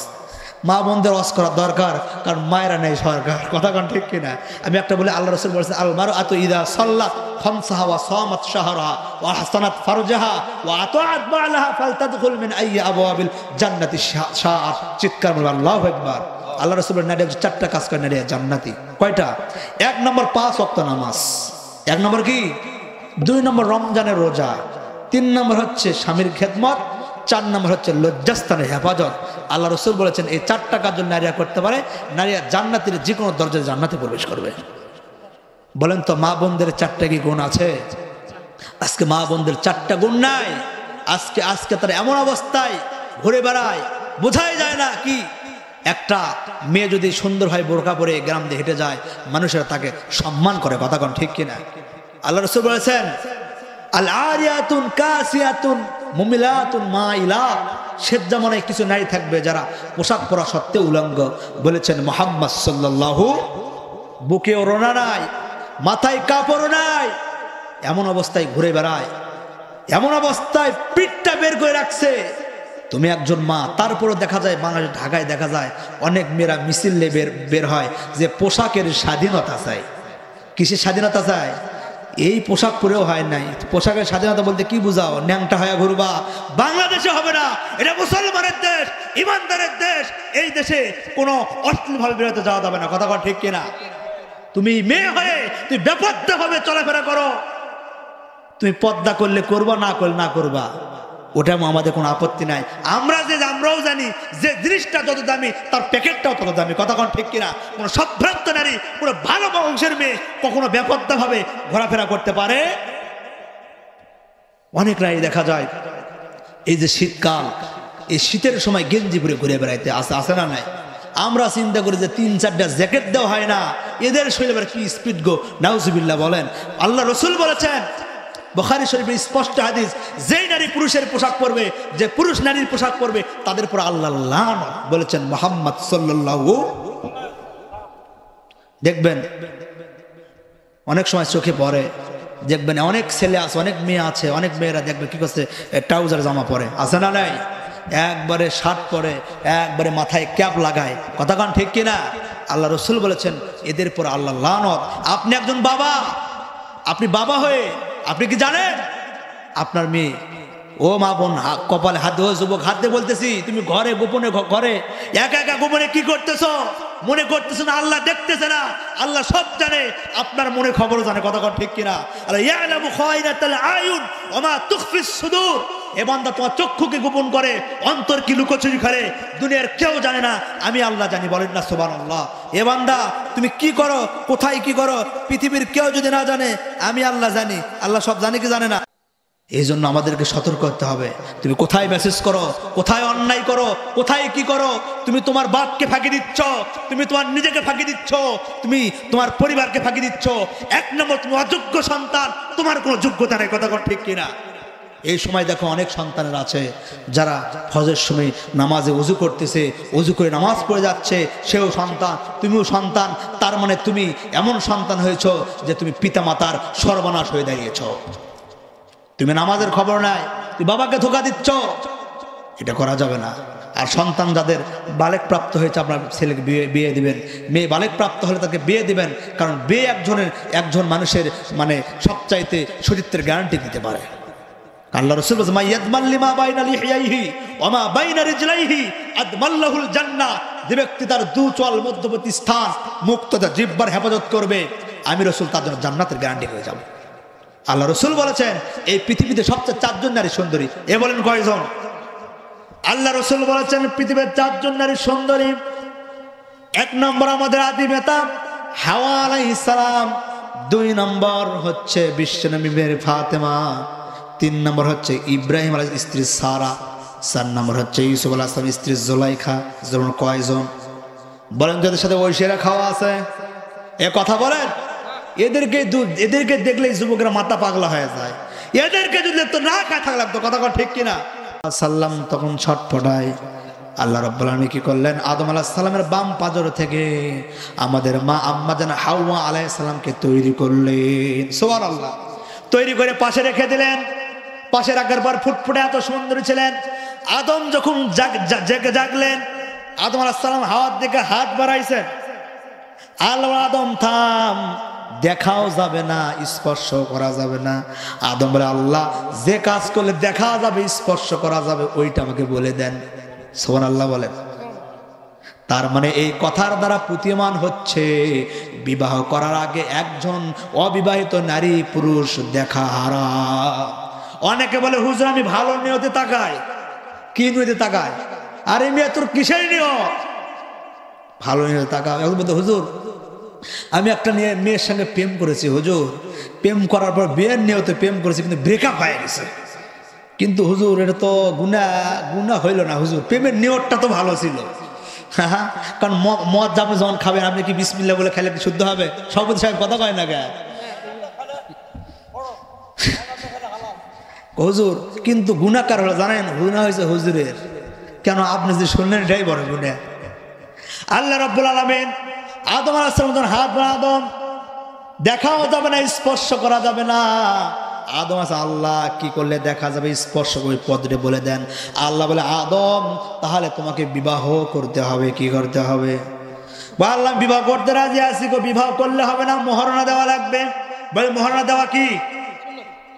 A: মা বোনদের ওয়াজ করা দরকার, কারণ মায়েরা নেই সরকার, কথা কোন ঠিক কিনা? আমি একটা বলে, আল্লাহ রাসূল বলেছেন আল মারআতু ইযা সাল্লাত খামসাহা ওয়া সামাত শাহরাহা ওয়া আহসানাত ফারজাহা ওয়া আতাআত বা'লাহা ফালতাদখুল মিন আইয়ি আবওয়াবিল জান্নাতি শাআত। চিৎকার বলুন আল্লাহু আকবার। আল্লাহ রাসূল বলেন নারী চারটা কাজ করে নারী জান্নাতি। কয়টা? 1 নম্বর 5 ওয়াক্ত নামাজ, 1 নম্বর কি? 2 নম্বর রমজানের রোজা, 3 নম্বর হচ্ছে স্বামীর খেদমত, 4 নম্বর হচ্ছে লজ্জাস্থানের হেফাজত। আল্লাহ রাসূল বলেছেন এই 4টা কাজ যদি নারীরা করতে পারে, নারীরা জান্নাতের যে কোনো দরজায় জান্নাতে প্রবেশ করবে। বলেন তো মা বোনদের 4টা কি গুণ আছে? আজকে মা বোনদের 4টা গুণ নাই। আজকে তারা এমন অবস্থায় ঘুরে বেড়ায়, বোঝাই যায় না কি। একটা মেয়ে যদি সুন্দর হয় বোরকা পরে গ্রাম দিয়ে হেঁটে যায়, মানুষেরা তাকে সম্মান করে, কথা কোন ঠিক কিনা? আল্লাহ রাসূল বলেছেন আল আরিয়াতুন কাসিয়াতুন মুমিলাতুন মাইলাত। সেজ্জামনে কিছু নারী থাকবে যারা পোশাক পরা সত্ত্বেও উলঙ্গ। বলেছেন মুহাম্মদ সাল্লাল্লাহু, বুকে ওড়না নাই, মাথায় কাপড় নাই, এমন অবস্থায় ঘুরে বেড়ায়, এমন অবস্থায় পিঠটা বের করে রাখছে। তুমি একজন মা, তারপরও দেখা যায় বাংলাদেশ ঢাকায় দেখা যায় অনেক মেয়েরা মিছিল বের হয় যে পোশাকের স্বাধীনতা চাই। কিসের স্বাধীনতা চাই? এই পোশাক পরেও হয় নাই। পোশাকের স্বাধীনতা বলতে কি বুঝাও? ন্যাংটা হয়ে ঘুরবা? বাংলাদেশে হবে না, এটা মুসলমানের দেশ, ইমানদারের দেশ। এই দেশে কোনো অশ্লীলভাবে বেরোতে যাওয়া যাবে না, কথা বল ঠিক কিনা? তুমি মেয়ে হয়ে তুমি বেপরোয়াভাবে চলাফেরা করো, তুমি পর্দা করলে করবা, না করলে না করবা, ওটা আমাদের কোনো আপত্তি নাই। আমরাও জানি যে জিনিসটা যত দামি তার প্যাকেটটাও তত দামি, কথা কোন ঠিক কিনা? কোনো সম্ভ্রান্ত নারী, কোনো ভালো বংশের মেয়ে কখনো বেপরোয়াভাবে ঘোরাফেরা করতে পারে? অনেক নারী দেখা যায় এই যে শীতকাল, এই শীতের সময় গেঞ্জি পরে ঘুরে বেড়াইতে আসে না নাই? আমরা চিন্তা করি যে 3-4টা জ্যাকেট দেওয়া হয় না, এদের শরীরে কি স্পিড গো, নাউজুবিল্লাহ বলেন। আল্লাহ রাসূল বলেছেন বুখারী শরীফে স্পষ্ট হাদিস, যেই নারী পুরুষের পোশাক পরবে, যে পুরুষ নারীর পোশাক পরবে, তাদের উপর আল্লাহ লানত, বলেছেন মুহাম্মদ সাল্লাল্লাহু। দেখবেন অনেক সময় চোখে পড়ে, দেখবেন অনেক ছেলে আছে, অনেক মেয়ে আছে, অনেক মেয়েরা দেখবে কি করছে, ট্রাউজার জামা পরে, আছে না নাই? একবারে শার্ট পরে, একবারে মাথায় ক্যাপ লাগায়, কথা কান ঠিক কিনা? আল্লাহ রাসূল বলেছেন এদের পর আল্লাহ লানত। আপনি একজন বাবা, আপনি বাবা হয়ে আপনি কি জানেন আপনার মেয়ে, ও মা বোন কপালে হাত দিয়ে, যুবক হাত দিয়ে বলতেছি, তুমি ঘরে গোপনে, ঘরে একা একা গোপনে কি করতেছো? মনে করতেছো না আল্লাহ দেখতেছে না? আল্লাহ সব জানে, আপনার মনে খবরও জানে, কথা কন ঠিক কিনা? আল্লাহ ইয়ালামু খায়িনাতাল আয়ুন ওয়া মা তুখফিস সুদূর। এ বান্দা তোমার চক্ষুকে গোপন করে, অন্তর কি লুকোচুরি করে, দুনিয়ার কেউ জানে না, আমি আল্লাহ জানি, বলেন না সুবহানাল্লাহ। এ বান্দা তুমি কি করো, কোথায় কি করো, পৃথিবীর কেউ যদি না জানে, আমি আল্লাহ জানি। আল্লাহ সব জানে কি জানে না? এই জন্য আমাদেরকে সতর্ক করতে হবে। তুমি কোথায় মেসেজ করো, কোথায় অন্যায় করো, কোথায় কি করো, তুমি তোমার বাপকে ফাঁকি দিচ্ছ, তুমি তোমার নিজেকে ফাঁকি দিচ্ছ, তুমি তোমার পরিবারকে ফাঁকি দিচ্ছ। 1 নম্বর তুমি অযোগ্য সন্তান, তোমার কোনো যোগ্যতা নেই, কথা কর ঠিক কিনা? এই সময় দেখো অনেক সন্তানের আছে যারা ফজরের সময় নামাজে ওযু করতেছে, ওযু করে নামাজ পড়ে যাচ্ছে, সেও সন্তান, তুমিও সন্তান। তার মানে তুমি এমন সন্তান হয়েছো যে তুমি পিতামাতার সর্বনাশ হয়ে দাঁড়িয়েছ। তুমি নামাজের খবর নাই, তুই বাবাকে ধোঁকা দিচ্ছ, এটা করা যাবে না। আর সন্তান যাদের বালেক প্রাপ্ত হয়েছে, আপনার ছেলেকে বিয়ে দিবেন, মেয়ে বালেক প্রাপ্ত হলে তাকে বিয়ে দিবেন, কারণ বিয়ে একজন মানুষের মানে সবচাইতে চরিত্রের গ্যারান্টি দিতে পারে। আল্লাহ রাসূল বলেছেন মাইয়াদমান লিমা বাইনা লিহিয়াইহি ওয়া মা বাইনা রিজলাইহি আদমাল্লাহুল জান্নাহ। যে ব্যক্তি তার দুচল মধ্যবর্তী স্থান মুক্ততা জিহ্বার হেফাজত করবে, আমি রাসূল তার জন্য জান্নাতের গ্যারান্টি হয়ে যাব। আল্লাহ রাসূল বলেছেন এই পৃথিবীতে সবচেয়ে 4 জন নারী সুন্দরী। এ বলেন কয়জন? আল্লাহ রাসূল বলেছেন পৃথিবীর 4 জন নারী সুন্দরী। 1 নম্বর আমাদের আদি পিতা হাওয়া আলাইহিস সালাম, 2 নম্বর হচ্ছে বিশ্বনবী মেয়ে ফাতেমা, 3 নম্বর হচ্ছে ইব্রাহিম আলাইহিস স্ত্রী সারা, 4 নম্বর হচ্ছে ইউসুফ আলাইহিস সালামের স্ত্রী জুলাইখা। যেমন কয়জন বলেন? যাদের সাথে ওই সেরা খাওয়া আছে, এ কথা বলেন। এদেরকে দেখলেই যুবকরা মাথা পাগলা হয়ে যায়। এদেরকে যদি তো না খায় থাকা লাগতো, কথা কথা ঠিক কিনা? সাল্লাম তখন ছটফটায়। আল্লাহ রাব্বুল আলামিন কি করলেন? আদম আলাইহিস সালামের বাম পাজর থেকে আমাদের মা আম্মা জান হাওয়া আলাইহিস সালামকে তৈরি করলেন। সুবহানাল্লাহ। তৈরি করে পাশে রেখে দিলেন। পাশে রাখার পর ফুটফুটে এত সুন্দরী ছিলেন। আদম যখন জাগলেন, আদম আলাইহিস সালাম হাওয়ার দিকে হাত বাড়াইছেন, আল্লাহ আদম থাম, দেখাও যাবে না, স্পর্শ করা যাবে না। আদম বলে, আল্লাহ যে কাজ করলে দেখা যাবে, স্পর্শ করা যাবে, ওইটা আমাকে বলে দেন। সুবহানাল্লাহ বলেন। তার মানে এই কথার দ্বারা প্রতীয়মান হচ্ছে বিবাহ করার আগে একজন অবিবাহিত নারী পুরুষ দেখা হারাম। অনেকে বলে, হুজুর আমি ভালো নিয়তে তাকাই। কি নিয়তে তাকায়? আরে মেয়ে তোর কিসের নিয়ত? ভালো নিয়তে তাকায়। এখন বলতে, হুজুর আমি একটা মেয়ের সঙ্গে প্রেম করেছি হুজুর, প্রেম করার পর বিয়ের নিয়তে প্রেম করেছি, কিন্তু ব্রেকআপ হয়ে গেছে। কিন্তু হুজুর এটা তো গুনাহ হইল না হুজুর, প্রেমের নিয়তটা তো ভালো ছিল। হ্যাঁ, কারণ মদ আপনি যখন খাবেন, আপনি কি বিসমিল্লাহ বলে খেলে কি শুদ্ধ হবে? সভাপতি সাহেব কথা কয় না কে হুজুর? কিন্তু গুনাহকার হলো জানেন, গুনাহ হয়েছে হুজুরের। কেন? আপনি যে শুনলেন এটাই বড় গুনাহ। আল্লাহ রাব্বুল আলামিন আদম আলাইহিস সালাম যখন হাত বাড়াদম, দেখাও যাবে না, স্পর্শ করা যাবে না। আদম আছে, আল্লাহ কি করলে দেখা যাবে, স্পর্শ করে পদরে বলে দেন। আল্লাহ বলে, আদম তাহলে তোমাকে বিবাহ করতে হবে। কি করতে হবে? বললাম বিবাহ করতে রাজি আছি গো। বিবাহ করলে হবে না, মোহরনা দেওয়া লাগবে। বলে মোহরনা দেওয়া কি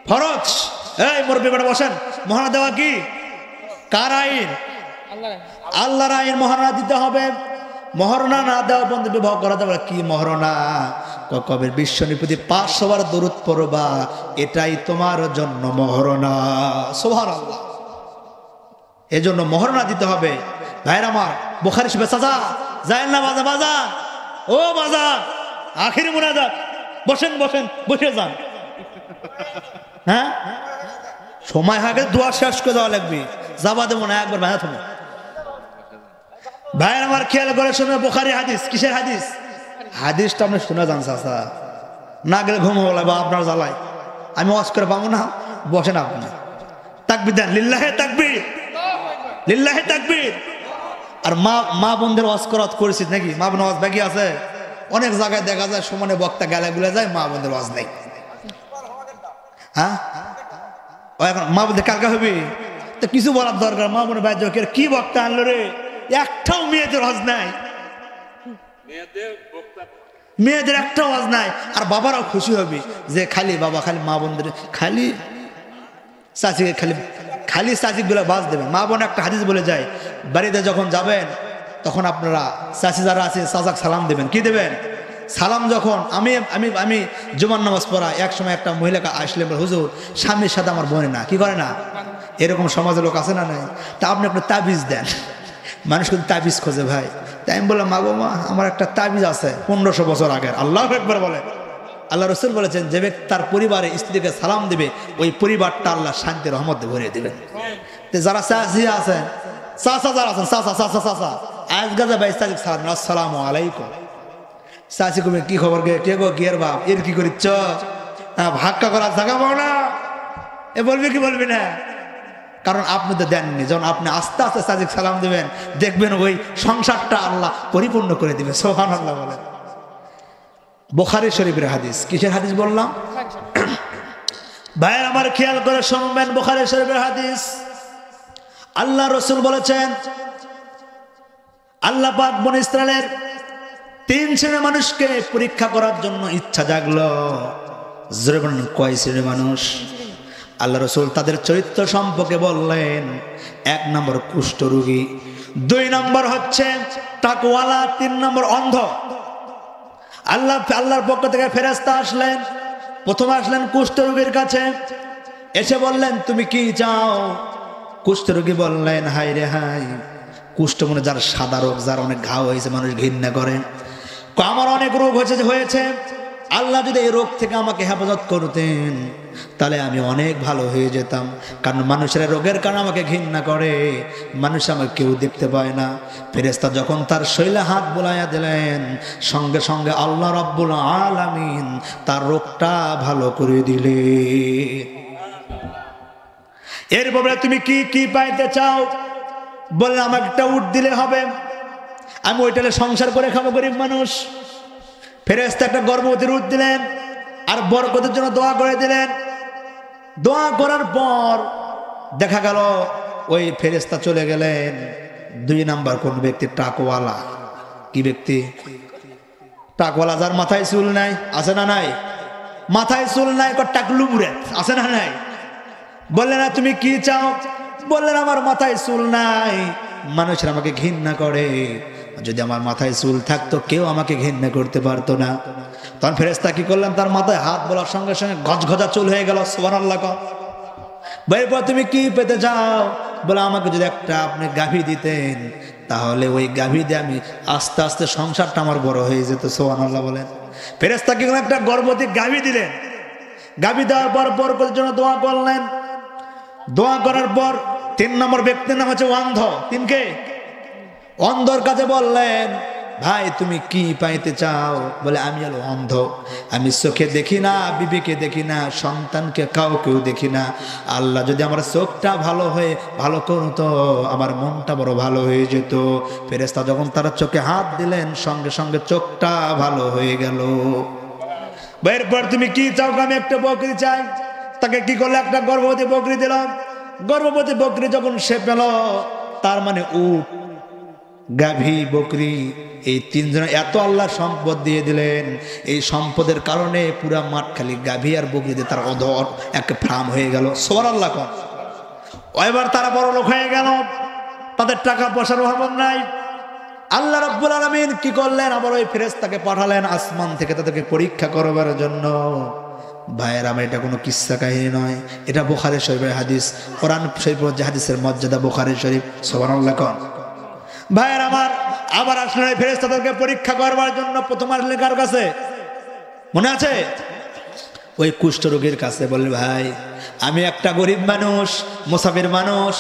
A: ফরজ? এই মুরব্বি বেটা বসেন। মোহরনা দেওয়া কি কার আইন? আল্লাহর আইন। মোহরনা দিতে হবে। মহরনা না দেওয়া বন্ধু বিবাহ করা যাবে। কি মহরনা? কবের বিশ্বনিপতি 500 বার দরুদ পড়বা, এটাই তোমার জন্য মহরনা। সুবহানাল্লাহ। এজন্য মহরনা দিতে হবে। ভাইরা আমার, বুখারী শরীফে চাচা যায় না বাজা বাজা, ও বাজা আখিরি মুনাজাত, বসেন বসেন, বসে যান। হ্যাঁ, সময় আগে দোয়া শেষ করে দেওয়া লাগবে। যাবা দেবো না একবার। ভাইয়া তুমি ভাইয়ের আমার খেয়াল করে শুনে, বুখারী হাদিস। কিসের হাদিস? হাদিসটা আপনি শুনে যান চাচা, না গেলে ঘুম হলো বা আপনার জ্বালায় আমি ওয়াজ করে পাবো না। বসেন আপনি, তাকবীর দেন, লিল্লাহে তাকবীর, লিল্লাহে তাকবীর। আর মা বোনদের ওয়াজ করেছিস নাকি? মা বোন ওয়াজ বাকি আছে? অনেক জায়গায় দেখা যায় সমানে বক্তা গালে গুলে যায়, মা বোনদের ওয়াজ নেই। হ্যাঁ, এখন মা বোনদের কালকা হবে তো কিছু বলার দরকার। মা বোনের বাইরে কি বক্তা আনলো রে? একটাও মেয়েদের ওয়াজ নাই, মেয়েদের একটা ওয়াজ নাই। আর বাবারাও খুশি হবে যে খালি বাবা খালি মা বোনদের খালি চাচিকে খালি চাচি গুলো বাজ দেবেন। মা বোন একটা হাদিস বলে যায়, বাড়িতে যখন যাবেন তখন আপনারা চাচি যারা আছে চাচাক সালাম দেবেন। কি দেবেন? সালাম। যখন আমি আমি আমি জুমার নামাজ পড়া, এক সময় একটা মহিলাকে আসলে হুজুর স্বামীর সাথে আমার বোনে না, কি করে না? এরকম সমাজের লোক আছে না নাই? তা আপনি আপনার তাবিজ দেন। মানুষ কিন্তু তাবিজ খোঁজে ভাই। তাই আমি বললাম, মা গো মা, আমার একটা তাবিজ আছে 1500 বছর আগের। আল্লাহু আকবার বলে। আল্লাহ রাসূল বলেছেন, যে ব্যক্তি তার পরিবারে স্ত্রীকে সালাম দিবে, ওই পরিবারটা আল্লাহ শান্তি রহমতে ভরিয়ে দিবেন। যারা চাচি আছেন, চাচা যারা আছেন, চাচা চাচা চাচা আজ গাজা ভাই চাচি সালাম, আসসালামু আলাইকুম। চাচি কবে কি খবর গে, কে গো গিয়ার বাপ, এর কি করিচ্ছ? ভাক্কা করার জায়গা পাও না, এ বলবি কি বলবি না? কারণ আপনি তো দেননি। যখন আপনি আস্তে আস্তে চাচিক সালাম দিবেন, দেখবেন ওই সংসারটা আল্লাহ পরিপূর্ণ করে দিবে। সুবহানাল্লাহ বলে। বুখারী শরীফের হাদিস। কিসের হাদিস বললাম? ভাইয়ের আমার খেয়াল করে শুনবেন, বুখারী শরীফের হাদিস। আল্লাহ রাসূল বলেছেন, আল্লাহ পাক বনী ইসরাইলের 3 শ্রেণীর মানুষকে পরীক্ষা করার জন্য ইচ্ছা জাগলো। জোরে বলেন, কয় শ্রেণীর মানুষ? আল্লাহ রাসূল তাদের চরিত্র সম্পর্কে বললেন, 1 নম্বর কুষ্ঠরোগী, 2 নম্বর হচ্ছে তাকওয়ালা, 3 নম্বর অন্ধ। আল্লাহর পক্ষ থেকে ফেরেশতা আসলেন। প্রথমে আসলেন কুষ্ঠরোগীর কাছে, এসে বললেন, তুমি কি চাও? কুষ্ঠরোগী বললেন, হাই রে হাই, কুষ্ঠ মানে যার সাদা রোগ, যার অনেক ঘাও হয়েছে, মানুষ ঘৃণা করে। আমার অনেক রোগ হয়েছে, আল্লাহ যদি এই রোগ থেকে আমাকে হেফাজত করতেন তাহলে আমি অনেক ভালো হয়ে যেতাম। কারণ মানুষের রোগের কারণে আমাকে ঘৃণা করে, মানুষ আমাকে কেউ দেখতে পায় না। ফেরেশতা যখন তার শৈলে হাত বুলাইয়া দিলেন, সঙ্গে সঙ্গে আল্লাহ রাব্বুল আলামিন তার রোগটা ভালো করে দিলে। এরপরে তুমি কি কি পাইতে চাও? বললেন, আমাকে একটা উট দিলে হবে, আমি ওইটালে সংসার করে খাবো, গরিব মানুষ। ফেরেশতা একটা গর্ভবতীর উট দিলেন, আর বরকতের জন্য দোয়া করে দিলেন। দোয়া করার পর দেখা গেল ওই ফেরেশতা চলে গেলেন। দুই নাম্বার কোন ব্যক্তি? টাকওয়ালা। কি ব্যক্তি? টাকওয়ালা, যার মাথায় চুল নাই, আছে না নাই? মাথায় চুল নাই, টাকলু মুরে, আছে না নাই? বললেন না তুমি কি চাও? বললেন আমার মাথায় চুল নাই, মানুষের আমাকে ঘৃণা করে, যদি আমার মাথায় চুল থাকতো কেউ আমাকে ঘৃণা করতে পারতো না। তখন ফেরেশতা কি করলেন? তার মাথায় হাত বলার সঙ্গে সঙ্গে গজগজা চুল হয়ে গেল। সুবহানাল্লাহ। এরপর তুমি কি পেতে চাও? বলে আমাকে যদি একটা আপনি গাভী দিতেন, তাহলে ওই গাভী দিয়ে আমি আস্তে আস্তে সংসারটা আমার বড় হয়ে যেত। সুবহানাল্লাহ বলেন। ফেরেশতা কি একটা গর্ভবতী গাভী দিলেন। গাভী দেওয়ার পর বরকতের জন্য দোয়া করলেন। দোয়া করার পর 3 নম্বর ব্যক্তির নাম হচ্ছে অন্ধ। তিনকে অন্ধর কাছে বললেন, ভাই তুমি কি পাইতে চাও? বলে আমি হলো অন্ধ, আমি চোখে দেখি না, বিবেকে দেখি না, সন্তানকে কাউকেও দেখি না। আল্লাহ যদি আমার চোখটা ভালো করতো, আমার মনটা বড় ভালো হয়ে যেত। ফেরেশতা যখন তারা চোখে হাত দিলেন, সঙ্গে সঙ্গে চোখটা ভালো হয়ে গেল। এরপর তুমি কি চাও? আমি একটা বকরি চাই। তাকে কি করলে? একটা গর্ভবতী বকরি দিলাম। গর্ভবতী বকরি যখন সে পেল, তার মানে উট, গাভী, বকরি, এই 3 জন এত আল্লাহ সম্পদ দিয়ে দিলেন। এই সম্পদের কারণে পুরা মাঠ খালি গাভী আর বকরি দিয়ে তার অধর একটা ফার্ম হয়ে গেল। সুবহানাল্লাহ। এবার তারা বড় লোক হয়ে গেল, তাদের টাকা পয়সার অভাব নাই। আল্লাহ রাব্বুল আলামিন কি করলেন? আবার ওই ফেরেশতাকে পাঠালেন আসমান থেকে তাদেরকে পরীক্ষা করবার জন্য। ভাইয়ের আমার এটা কোনো কিস্সা কাহিনী নয়, এটা বুখারী শরীফের হাদিস। কোরআন শরীফের যে হাদিসের মর্যাদা বুখারী শরীফ। সুবহানাল্লাহ। ভাইয়ের আমার আবার আসলে ফেরেশতাদেরকে পরীক্ষা করবার জন্য প্রথম আসলে কার কাছে? মনে আছে? ওই কুষ্ঠরোগীর কাছে। বললে ভাই আমি একটা গরিব মানুষ, মুসাফির মানুষ,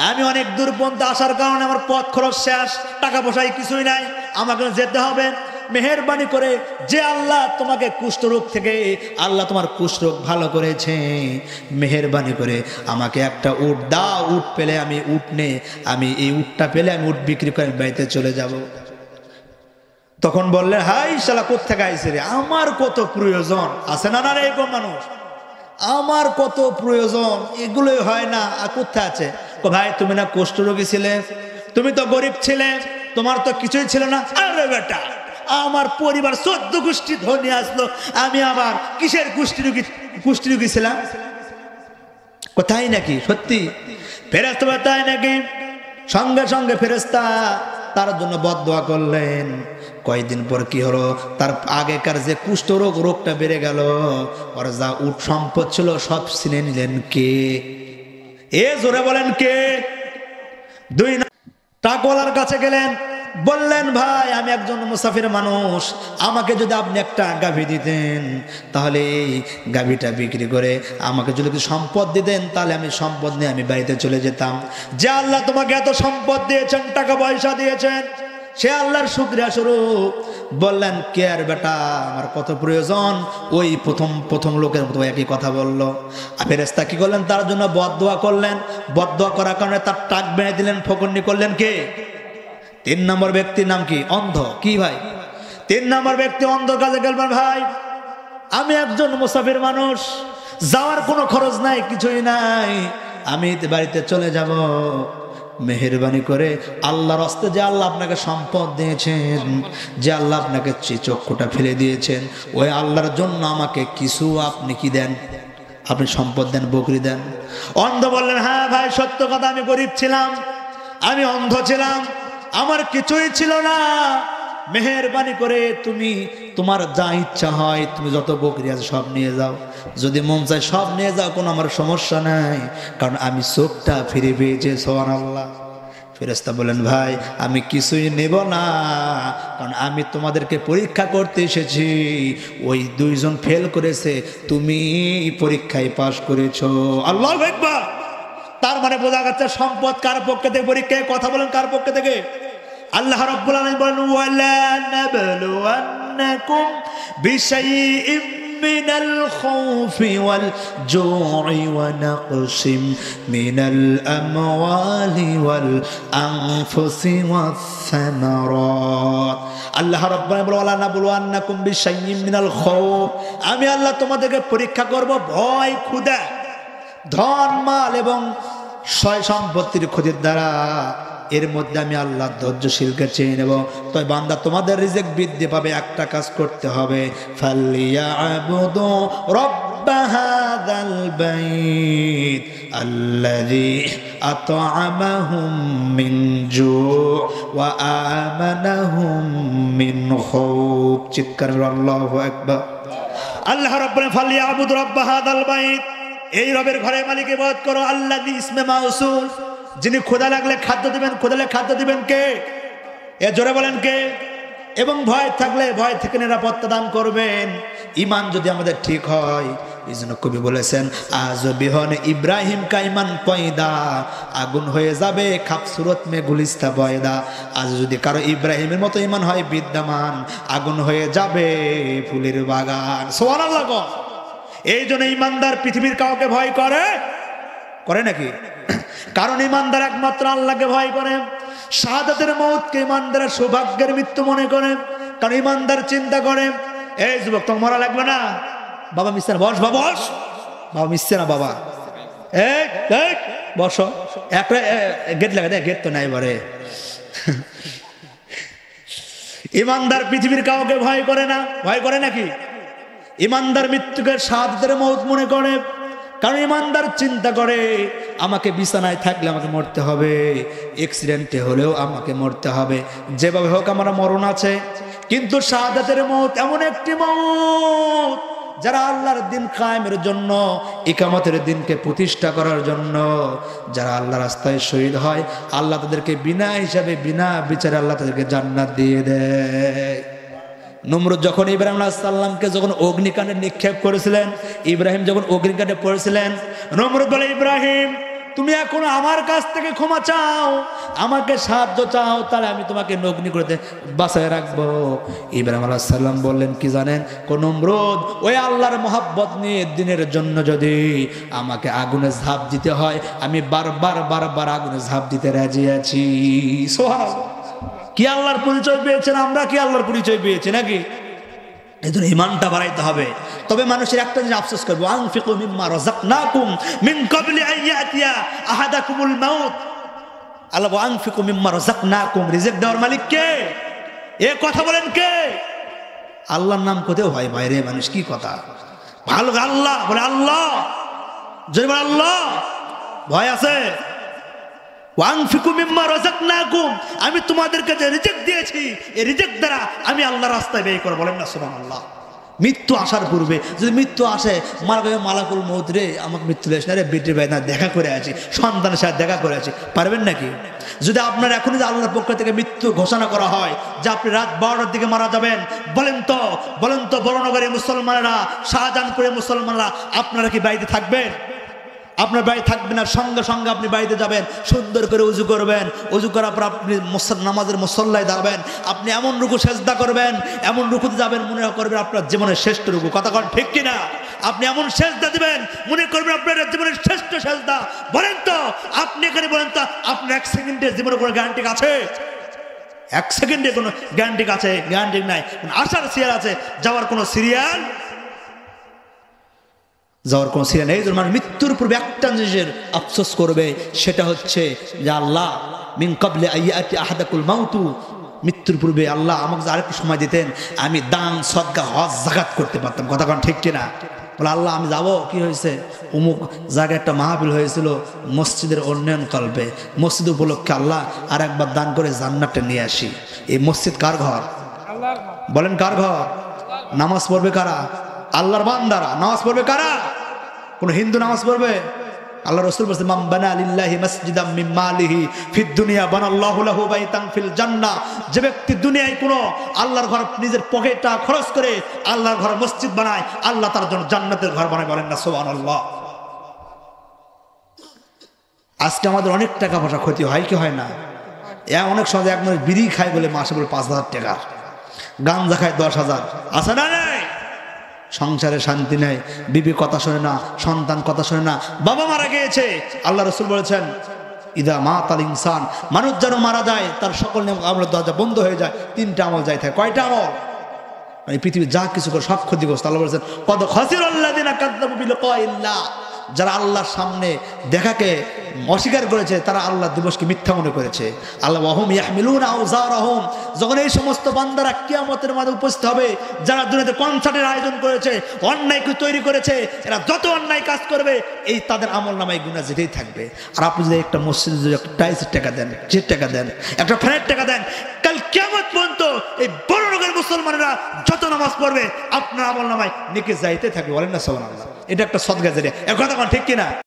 A: আমি অনেক দূর পর্যন্ত আসার কারণে আমার পথ খরচ শেষ, টাকা পয়সায় কিছুই নাই, আমাকে যেতে হবে। মেহেরবানি করে যে আল্লাহ তোমাকে কুষ্ঠরোগ থেকে আল্লাহ তোমার কুষ্ঠরোগ ভালো করেছে, মেহেরবানি করে আমাকে একটা উট দাও। উট পেলে আমি আমি এই উটটা পেলে আমি উট বিক্রি করে বাড়িতে চলে যাব। তখন বললেন, হাই শালা কোত্থেকে আইছে রে, আমার কত প্রয়োজন আছে না রে এরকম মানুষ, আমার কত প্রয়োজন, এগুলোই হয় না, আর কোথায় আছে? ভাই তুমি না কুষ্ঠরোগী ছিলে, তুমি তো গরিব ছিলে, তোমার তো কিছুই ছিল না। আরে বেটা, আমার পরিবার 14 গোষ্ঠী ধনী আসলো, আমি আবার কিসের কুষ্ঠরোগী ছিলাম? কোথায় নাকি সত্যি? ফেরেশতা তাই নাকি? সঙ্গে সঙ্গে ফেরেশতা তার জন্য বদদোয়া করলেন। কয়েকদিন পর কি হলো? তার আগেকার যে রোগটা বেড়ে গেল। ওর যা উট সম্পদ ছিল সব ছিনে নিলেন কে? জোরে বলেন কে? 2 টাকওয়ালার কাছে গেলেন, বললেন ভাই আমি একজন মুসাফির মানুষ, আমাকে যদি আপনি একটা গাভী দিতেন, তাহলে এই গাভীটা বিক্রি করে আমাকে যদি সম্পদ দিতেন, তাহলে আমি সম্পদ নিয়ে আমি বাড়িতে চলে যেতাম। যে আল্লাহ তোমাকে এত সম্পদ দিয়েছেন, টাকা পয়সা দিয়েছেন, সে আল্লাহর শুকরিয়া স্বরূপ। বললেন কে আর বেটা, আমার কত প্রয়োজন। ওই প্রথম লোকের মতো একই কথা বললো। ফেরেশতা কি করলেন? তার জন্য বদদোয়া করলেন। বদদোয়া করার কারণে তার টাক বেঁধে দিলেন, ফকরনি করলেন কে? 3 নম্বর ব্যক্তির নাম কি? অন্ধ। কি ভাই? 3 নম্বর ব্যক্তি অন্ধর কাছে গেলেন, ভাই আমি একজন মুসাফির মানুষ, যাওয়ার কোনো খরচ নাই, কিছুই নাই, আমি বাড়িতে চলে যাব। মেহেরবানি করে আল্লাহর রাস্তায় যে আল্লাহ আপনাকে সম্পদ দিয়েছেন, যে আল্লাহ আপনাকে চক্ষুটা ফেলে দিয়েছেন, ওই আল্লাহর জন্য আমাকে কিছু আপনি কি দেন? আপনি সম্পদ দেন, বকরি দেন। অন্ধ বললেন, হ্যাঁ ভাই সত্য কথা, আমি গরিব ছিলাম, আমি অন্ধ ছিলাম, আমার কিছুই ছিল না, মেহেরবানি করে তুমি তোমার যা ইচ্ছা হয়, তুমি যত বকরি আছে সব নিয়ে যাও, যদি মন চায় সব নিয়ে যাও, কোনো আমার সমস্যা নাই, কারণ আমি চোখটা ফিরে পেয়েছি। সুবহানাল্লাহ। ফেরেশতা বলেন, ভাই আমি কিছুই নেব না, কারণ আমি তোমাদেরকে পরীক্ষা করতে এসেছি। ওই 2 জন ফেল করেছে, তুমি পরীক্ষায় পাশ করেছো। আল্লাহু আকবার। তার মানে বোঝা যাচ্ছে সম্পদ কার পক্ষ থেকে পরীক্ষায়? কথা বলেন, কার পক্ষ থেকে? আল্লাহ রাব্বুল আলামিন বলেন, ওয়ালা নাবলুওয়ান্নাকুম বিশাইইম মিনাল খাউফি ওয়াল জু'i ওয়া নাকসিম মিনাল আমওয়ালি ওয়াল আনফুসি ওয়াস সামারাত। আল্লাহ রাব্বুল আলামিন বলেন, ওয়ালা নাবলুওয়ান্নাকুম বিশাইইম মিনাল খাউফ, আমি আল্লাহ তোমাদেরকে পরীক্ষা করব ভয়, ক্ষুধা, ধন মাল এবং সয় সম্পত্তির ক্ষতির দ্বারা। এর মধ্যে আমি আল্লাহ ধৈর্যশীলকে চেয়ে নেব। তবে বান্দা তোমাদের রিজিক বৃদ্ধি পাবে, একটা কাজ করতে হবে, ফালিয়াবুদু রব্ব হাযাল বাইত আল্লাযী আত'আমাহুম মিন জু' ওয়া আমানাহুম মিন খাউফ। চিৎকার করে আল্লাহু আকবার। আল্লাহ রাব্বুল ফালিয়াবুদু রব্ব হাযাল বাইত, এই রবের ঘরের মালিক ইবাদত করো। আল্লাযী ইসমে মাউসুল, যিনি ক্ষুধা লাগলে খাদ্য দিবেন। ক্ষুধা লাগলে খাদ্য দিবেন কে? এ জোরে বলেন কে? এবং ভয় থাকলে ভয় থেকে নিরাপত্তা দান করবেন। ঈমান যদি আমাদের ঠিক হয়, এই জন্য কবি বলেছেন, আজ বিহন ইব্রাহিম কা ঈমান পয়দা, আগুন হয়ে যাবে খাপ সুরত মে গুলিস্তা বয়দা। আজ যদি কারো ইব্রাহিমের মতো ঈমান হয় বিদ্যমান, আগুন হয়ে যাবে ফুলের বাগান। সুবহানাল্লাহ। এই জন্য ঈমানদার পৃথিবীর কাউকে ভয় করে নাকি? কারণ ঈমানদার একমাত্র আল্লাহকে ভয় করে। শাহাদাতের মওতকে ঈমানদারের সৌভাগ্যের মৃত্যু মনে করে, কারণ ঈমানদার চিন্তা করে, এই যুবক তোমার মরা লাগবে না, বাবা মিশছে না, বস বাবা বস, বাবা মিশছে না বাবা, এই বসো, একটা গেট লাগা দেয়, গেট তো নাই বারে। ঈমানদার পৃথিবীর কাউকে ভয় করে না। ভয় করে নাকি? ঈমানদার মৃত্যুকে শাহাদাতের মওত মনে করে, কারণ ঈমানদার চিন্তা করে আমাকে বিছানায় থাকলে আমাকে মরতে হবে, অ্যাক্সিডেন্টে হলেও আমাকে মরতে হবে, যেভাবে হোক আমার মরণ আছে। কিন্তু শাহাদাতের মওত এমন একটি মওত, যারা আল্লাহর দিন কায়েমের জন্য, ইকামতের দিনকে প্রতিষ্ঠা করার জন্য যারা আল্লাহর রাস্তায় শহীদ হয়, আল্লাহ তাদেরকে বিনা হিসাবে বিনা বিচারে আল্লাহ তাদেরকে জান্নাত দিয়ে দেয়। নমরুদ যখন ইব্রাহিম আলাইহিস সালামকে যখন অগ্নিকাণ্ডে নিক্ষেপ করেছিলেন, ইব্রাহিম যখন অগ্নিকাণ্ডে পড়েছিলেন, নমরুদ বলে, ইব্রাহিম তুমি এখন আমার কাছ থেকে ক্ষমা চাও, আমাকে সাহায্য চাও, তাহলে আমি তোমাকে অগ্নি করতে বাঁচায় রাখবো। ইব্রাহিম আলাইহিস সালাম বললেন কি জানেন? কোন নমরুদ, ওই আল্লাহর মহব্বত নিয়ে দিনের জন্য যদি আমাকে আগুনে ঝাঁপ দিতে হয়, আমি বারবার আগুনে ঝাঁপ দিতে রাজি আছি। সুবহানাল্লাহ। কি আল্লাহর পরিচয় পেয়েছেন? আমরা কি আল্লাহর পরিচয় পেয়েছি নাকি? এই জন্য ঈমানটা বাড়াইতে হবে। তবে মানুষের একটা জিনিস আফসোস করবো, আনফিকু মিম্মা রাযাকনাকুম মিন ক্বাবলি আন ইয়াতিয়া আহাদাকুমুল মাউত। আল্লাহ আনফিকু মিম্মা রাযাকনাকুম, রিজিক দেওয়ার মালিক কে? এ কথা বলেন কে? আল্লাহর নাম কোথাও হয় বাইরে মানুষ, কি কথা? ভালো আল্লাহ বলে, আল্লাহ যদি বলে আল্লাহ, ভয় আছে? ওয়ানফিকু মিম্মা রাযাকনাকুম, আমি তোমাদেরকে যে রিজিক দিয়েছি, এই রিজিক দ্বারা আমি আল্লাহর রাস্তায় ব্যয় করে। বলেন না সুবহানাল্লাহ। মৃত্যু আসার পূর্বে যদি মৃত্যু আসে, মালাকুল মউত রে আমাকে মৃত্যু লেস না রে, বেটি ভাই না দেখা করে আছি, সন্তানের সাথে দেখা করে আছি, পারবেন নাকি? যদি আপনার এখনই যে আল্লাহর পক্ষ থেকে মৃত্যু ঘোষণা করা হয় যে আপনি রাত 12টার দিকে মারা যাবেন, বলেন তো বড়নগরে মুসলমানেরা, শাহজাহানপুরে মুসলমানরা, আপনারা কি বাড়িতে থাকবেন? আপনার বাড়ি থাকবে না, সঙ্গে সঙ্গে আপনি বাড়িতে যাবেন, সুন্দর করে উজু করবেন, উজু করার পর আপনি নামাজের মুসল্লায় দাঁড়াবেন, আপনি এমন রুকু সেজদা করবেন, এমন রুকুতে যাবেন মনে করবেন আপনার জীবনের শ্রেষ্ঠ রুকু। কথা কন ঠিক কিনা? আপনি এমন সেজদা দিবেন মনে করবেন আপনার জীবনের শ্রেষ্ঠ সেজদা। বলেন তো আপনি এখানে, বলেন তো আপনার 1 সেকেন্ডের জীবনে কোনো গ্যারান্টি আছে? 1 সেকেন্ডে কোনো গ্যারান্টি আছে? গ্যারান্টি নাই। আসার সিরিয়াল আছে, যাওয়ার কোনো সিরিয়াল নেই। মানে মৃত্যুর পূর্বে একটা জিনিসের আফসোস করবে, সেটা হচ্ছে যে আল্লাহ মিন ক্বাবলি আইয়াতি আহাদাকুল মাউতু, মৃত্যুর পূর্বে আল্লাহ আমাকে আরেকটু সময় দিতেন, আমি দান সদকা হজ যাকাত করতে পারতাম। কথা কোন ঠিক কিনা? বলে আল্লাহ আমি যাবো, কি হয়েছে? অমুক জায়গায় একটা মাহফিল হয়েছিল মসজিদের উন্নয়ন কল্পে, মসজিদ উপলক্ষে আল্লাহ আর একবার দান করে জান্নাতটা নিয়ে আসি। এই মসজিদ কার ঘর? বলেন কার ঘর? নামাজ পড়বে কারা? আল্লাহর বান্দারা। নামাজ পড়বে কারা? কোন হিন্দু নামাজ পড়বে? আল্লাহ রাসূল বলেছেন, মান বানা লিল্লাহি মাসজিদাম মিন মালিহি ফিদ দুনিয়া বানাল্লাহু লাহু বাইতান ফিল জান্নাহ। যে ব্যক্তি দুনিয়ায় কোনো আল্লাহর ঘর নিজের পকেটটা খরচ করে আল্লাহর ঘর মসজিদ বানায়, আল্লাহ তার জন্য জান্নাতের ঘর বানায়। বলেন না সুবহানাল্লাহ। আজকে আমাদের অনেক টাকা পয়সা ক্ষতি হয় কি হয় না? অনেক সহজে এক মানুষ বিড়ি খায় বলে মাসে বলে 5,000 টাকা, গাঞ্জা খায় 10,000, আছে না নাই? সংসারে শান্তি নেই, বিবি কথা শোনে না, সন্তান কথা শোনে না, বাবা মারা গিয়েছে। আল্লাহ রাসূল বলেছেন, ইদা মাতাল ইনসান, মানুষ যেন মারা যায় তার সকল আমলের দরজা বন্ধ হয়ে যায়, 3টা আমল যায় থাকে। কয়টা আমল? মানে পৃথিবী যা কিছু করে সব ক্ষতিগ্রস্ত। আল্লাহ বলেছেন, কদ খাসিরাল্লাযিনা কাযযাবু বিলিকাইল্লাহ, যারা আল্লাহর সামনে দেখাকে অস্বীকার করেছে তারা আল্লাহ দিবসকে মিথ্যা মনে করেছে। আল্লাহ ওয়াহুম ইয়াহমিলুনা আওযারহুম, যখন এই সমস্ত বান্দারা কিয়ামতের মাঠে উপস্থিত হবে, যারা দুনিয়াতে কনসার্টের আয়োজন করেছে, অন্যায়কে তৈরি করেছে, এরা যত অন্যায় কাজ করবে এই তাদের আমলনামায় গুনাহ যেতেই থাকবে। আর আপনি যদি একটা মসজিদে যদি একটা টাইলসের টাকা দেন, যে টাকা দেন, একটা ফ্ল্যাট টাকা দেন, কাল কিয়ামত পর্যন্ত এই বড় লোকের মুসলমানেরা যত নামাজ পড়বে আপনার আমলনামায় নেকি যাইতে থাকবে। বলেন না সুবহানাল্লাহ। এটা একটা সদকা জারিয়া। এ কথা ঠিক কিনা?